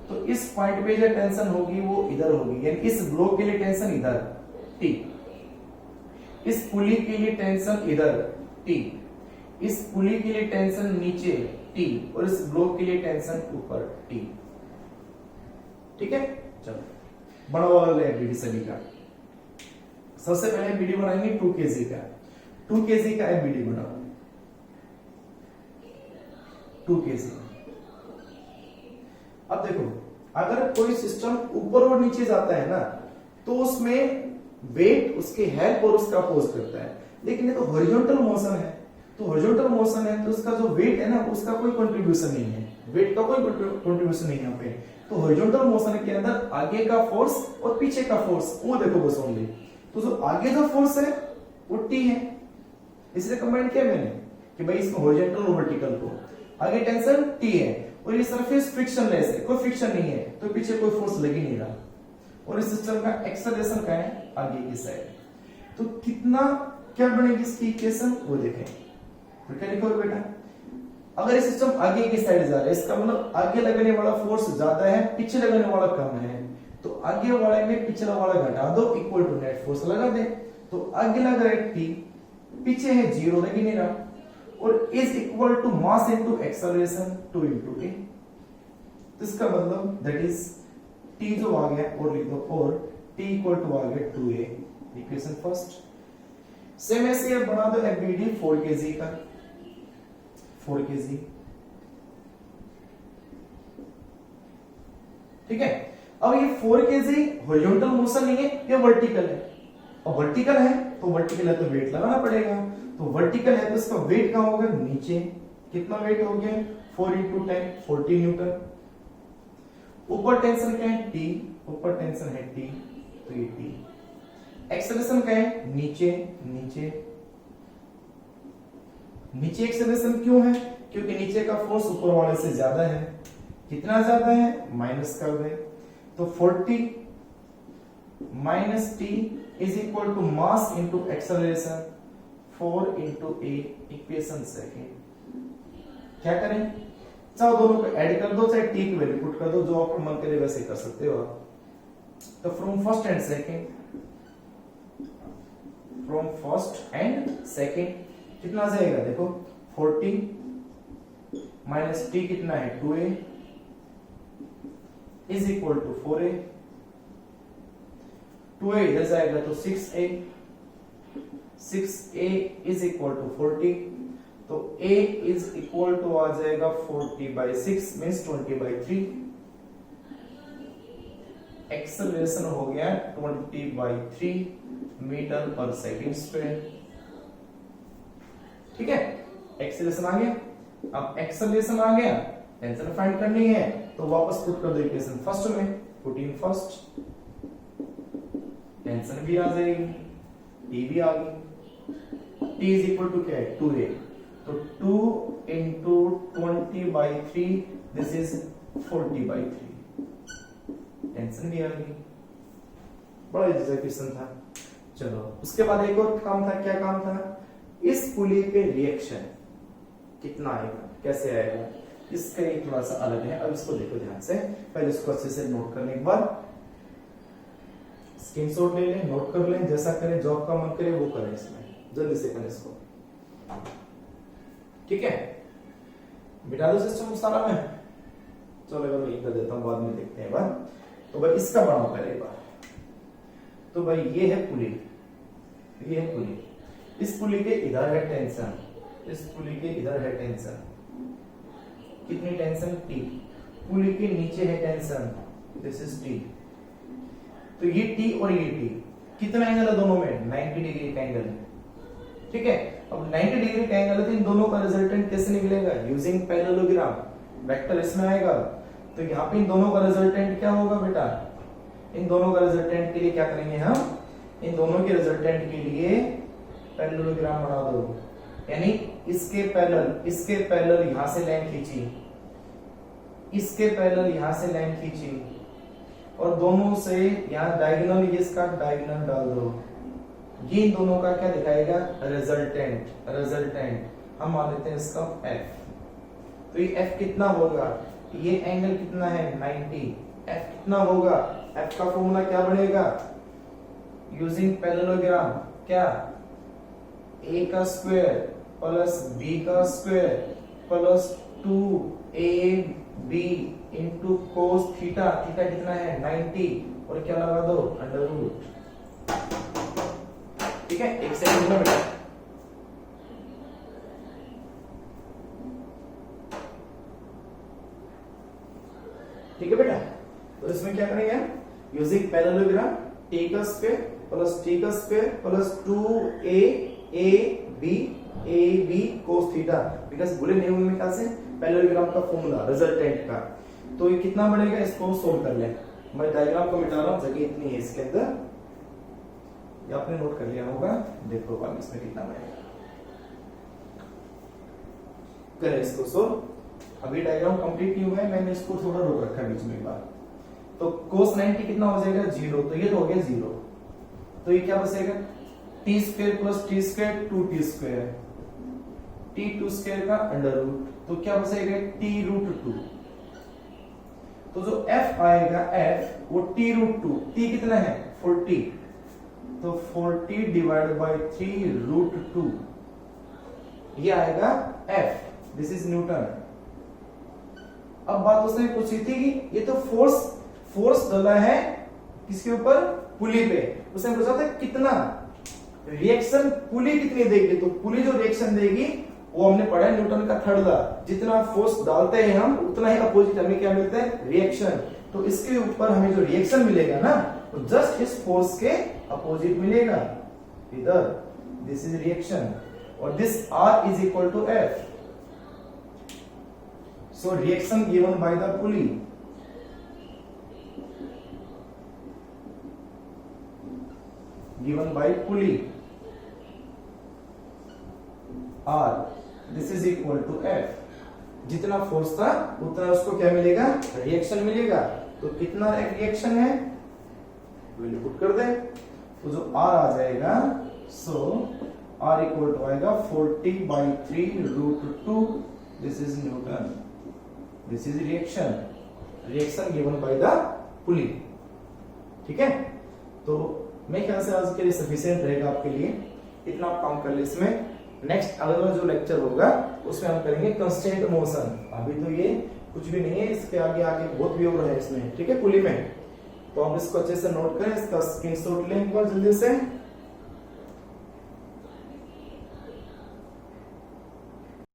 तो इस पॉइंट पे जो टेंशन होगी वो इधर होगी, यानी इस ब्लॉक के लिए टेंशन इधर T, इस पुली के लिए टेंशन इधर T, इस पुली के लिए टेंशन नीचे T, और इस ब्लॉक के लिए टेंशन ऊपर T। ठीक है, चलो बड़ा वाला एबीडी सभी का। सबसे पहले एबीडी बनाएंगे 2 kg का, 2 kg का एबीडी बनाओ, 2 kg। अब देखो, अगर कोई सिस्टम ऊपर और नीचे जाता है ना, तो उसमें वेट उसके हेल्प और उसका अपोज करता है, लेकिन ये तो हॉरिजॉन्टल मोशन है, तो हॉरिजॉन्टल मोशन है तो उसका जो वेट है ना, उसका कोई कंट्रीब्यूशन नहीं है, वेट का कोई कंट्रीब्यूशन नहीं है यहाँ पे। तो हॉरिजॉन्टल मोशन के अंदर आगे का फोर्स और पीछे का फोर्स वो देखो बस ओनली। तो जो आगे जो फोर्स है वो T है, इसलिए कंबाइन किया मैंने कि भाई इसको हॉरिजॉन्टल और वर्टिकल को, आगे टेंशन T है, और ये सरफेस फ्रिक्शनलेस है, कोई फ्रिक्शन नहीं है, तो पीछे कोई फोर्स लग ही नहीं रहा, और इस सिस्टम का एक्सेलरेशन क्या है, आगे की साइड। तो कितना क्या बनेगी इसकी इक्वेशन वो देखें। तो क्या लिखोगे बेटा, अगर ये सिस्टम आगे की साइड जा रहा है, इसका मतलब आगे लगने वाला फोर्स ज्यादा है, पीछे लगने वाला कम है, तो आगे वाले में पिछला वाला घटा दो, इक्वल टू नेट फोर्स लगा दे। तो आगे लग रहा है T, पीछे है 0, लग ही नहीं रहा, और is equal to mass into acceleration 2 into A। तो इसका मतलब दैट इज T जो आ गया और लिख दो, और T इक्वल टू आ गया 2A, इक्वेशन फर्स्ट। सेम ऐसे अब बना दो एबीडी 4 kg का, 4 kg, ठीक है। अब ये 4 kg हॉरिजॉन्टल मोशन नहीं है, ये वर्टिकल है, और वर्टिकल है तो वर्टिकल है तो वेट लगाना पड़ेगा, तो वर्टिकल है तो इसका वेट कहां होगा, नीचे। कितना वेट हो गया, 4 into 10 40 न्यूटन। ऊपर टेंशन क्या है, T, ऊपर टेंशन है T, तो ये T। एक्सेलरेशन क्या है, नीचे नीचे नीचे एक्सेलरेशन क्यों है, क्योंकि नीचे का फोर्स ऊपर वाले से ज्यादा है। कितना ज्यादा है, माइनस कर दे, तो 40 minus T is equal to mass into acceleration 4 into A equation second. क्या करें, चाहे दोनों को ऐड कर दो, चाहे टी की वैल्यू पुट कर दो, जो आपको मन करे वैसे कर सकते हो आप। तो from first and second, from first and second कितना आ जाएगा, देखो 40 माइनस टी कितना है 2a is equal to 4a, 2a इधर जाएगा तो 6a, 6a is equal to 40, तो a इज इक्वल टू आ जाएगा 40/6 मींस 20/3। एक्सेलरेशन हो गया 20/3 मीटर पर सेकेंड स्क्वायर। ठीक है, एक्सेलरेशन आ गया। अब एक्सेलरेशन आ गया, टेंशन फाइंड करनी है, तो वापस पुट कर दो इक्वेशन फर्स्ट में, पुट इन फर्स्ट, टेंशन भी आ जाएगी, टी भी आ गई। टी इज इक्वल टू क्या है 2a, तो 2 इंटू 20/3 दिस इज 40/3, टेंशन भी आ गई। बड़ा इजी क्वेश्चन था। चलो उसके बाद एक और काम था, क्या काम था, इस पुली पे रिएक्शन कितना आएगा, कैसे आएगा, इसका एक थोड़ा सा अलग है। अब इसको देखो ध्यान से, पहले इसको अच्छे से नोट करने के बाद स्क्रीनशॉट ले लें, नोट कर लें, जैसा करें, जो आपका मन करे वो करें, इसमें जल्दी से करें इसको। ठीक है, बिठा दो सिस्टम सारा में। चलो मैं कर देता हूं, बाद में देखते हैं बार। तो भाई इसका बनाओ पहले एक बार। तो भाई ये है पुली, ये है पुली, इस पुली के इधर है टेंशन, इस पुली के इधर है टेंशन, कितनी टेंशन T, पुली के नीचे है टेंशन, दिस इज T। तो ये T और ये T, कितना एंगल है दोनों में, 90 डिग्री का एंगल है। ठीक है, अब 90 डिग्री का एंगल है, तो इन दोनों का रिजल्टेंट कैसे निकलेगा, यूजिंग पैरेललोग्राम, वेक्टर इसमें आएगा। तो यहाँ पे इन दोनों का रिजल्टेंट क्या होगा बेटा, इन दोनों का रिजल्टेंट के लिए क्या करेंगे हम, इन दोनों के रिजल्टेंट के लिए पैरेललोग्राम बना दो, यानी इसके पैरेलल यहां से लाइन खींची, इसके पैरेलल यहां से लाइन खींची, और दोनों से यहां डायगोनल, ये इसका डायगोनल डाल दो। ये इन दोनों का क्या दिखाएगा, रिजल्टेंट, रिजल्टेंट हम मान लेते हैं इसका F। तो ये F कितना होगा, ये एंगल कितना है 90, F कितना होगा, F का फॉर्मूला क्या बनेगा, यूजिंग पैरेललोग्राम, क्या a का स्क्वायर प्लस b का square plus 2ab into cos theta, theta कितना है 90, और क्या लगा दो अंडर रूट। ठीक है, एक सेकंड में बेटा, ठीक है बेटा। तो इसमें क्या करेंगे, यूजिंग पैरेललोग्राम, t का स्क्वायर प्लस t का square plus 2ab cos theta, because बुले नहीं होंगे क्या से पैरेललोग्राम का फॉर्मूला रिजल्टेंट का। तो ये कितना बनेगा, इसको सोल्व कर लें। मैं डायग्राम को मिटा रहा हूं, जगह इतनी है इसके अंदर, ये आपने नोट कर लिया होगा, देखो अब इसमें कितना बनेगा, करें इसको सोल्व। अभी डायग्राम कंप्लीट नहीं हुआ है, मैंने इसको थोड़ा रोक रखा है बीच में एक बार। तो cos 90 कितना हो जाएगा 0, तो ये तो हो गया 0, तो ये क्या बचेगा t square plus t square 2t square, t 2 square का अंडर रूट, तो क्या बचेगा t रूट 2। तो जो f आएगा f वो t रूट 2, t कितना है 40, तो 40 डिवाइड बाय 3 रूट 2, ये आएगा f, दिस इज न्यूटन। अब बात उसने पूछी थी कि ये तो फोर्स डाला है किसके ऊपर, पुली पे, उसने पूछा था कितना रिएक्शन पुली कितनी देगी, तो पुली जो रिएक्शन देगी वो हमने पढ़ा है न्यूटन का थर्ड लॉ, जितना फोर्स डालते हैं हम उतना ही अपोजिट हमें क्या मिलता है रिएक्शन। तो इसके ऊपर हमें जो रिएक्शन मिलेगा ना, तो जस्ट इस फोर्स के अपोजिट मिलेगा, इधर दिस इज रिएक्शन, और this R is equal to F। So reaction given by the pulley, given by pulley R, this is equal to F। जितना फोर्स था उतना उसको क्या मिलेगा, रिएक्शन मिलेगा। तो तो कितना रिएक्शन है, वैल्यू पुट कर दे, तो जो R आ जाएगा, सो R इक्वल टू आएगा 40/3√2, this is Newton, this is reaction given by the पुली। ठीक है, तो मैं ख्याल से आज के लिए सफिशिएंट रहेगा आपके लिए, इतना आप काम कर ले। इसमें नेक्स्ट अगला जो लेक्चर होगा उसमें हम करेंगे कांस्टेंट मोशन। अभी तो ये कुछ भी नहीं है, इसके आगे आगे बहुत भी है इसमें, ठीक है, पुली में। तो आप इसको अच्छे से नोट करें, इसका स्क्रीनशॉट लें एक बार जल्दी से।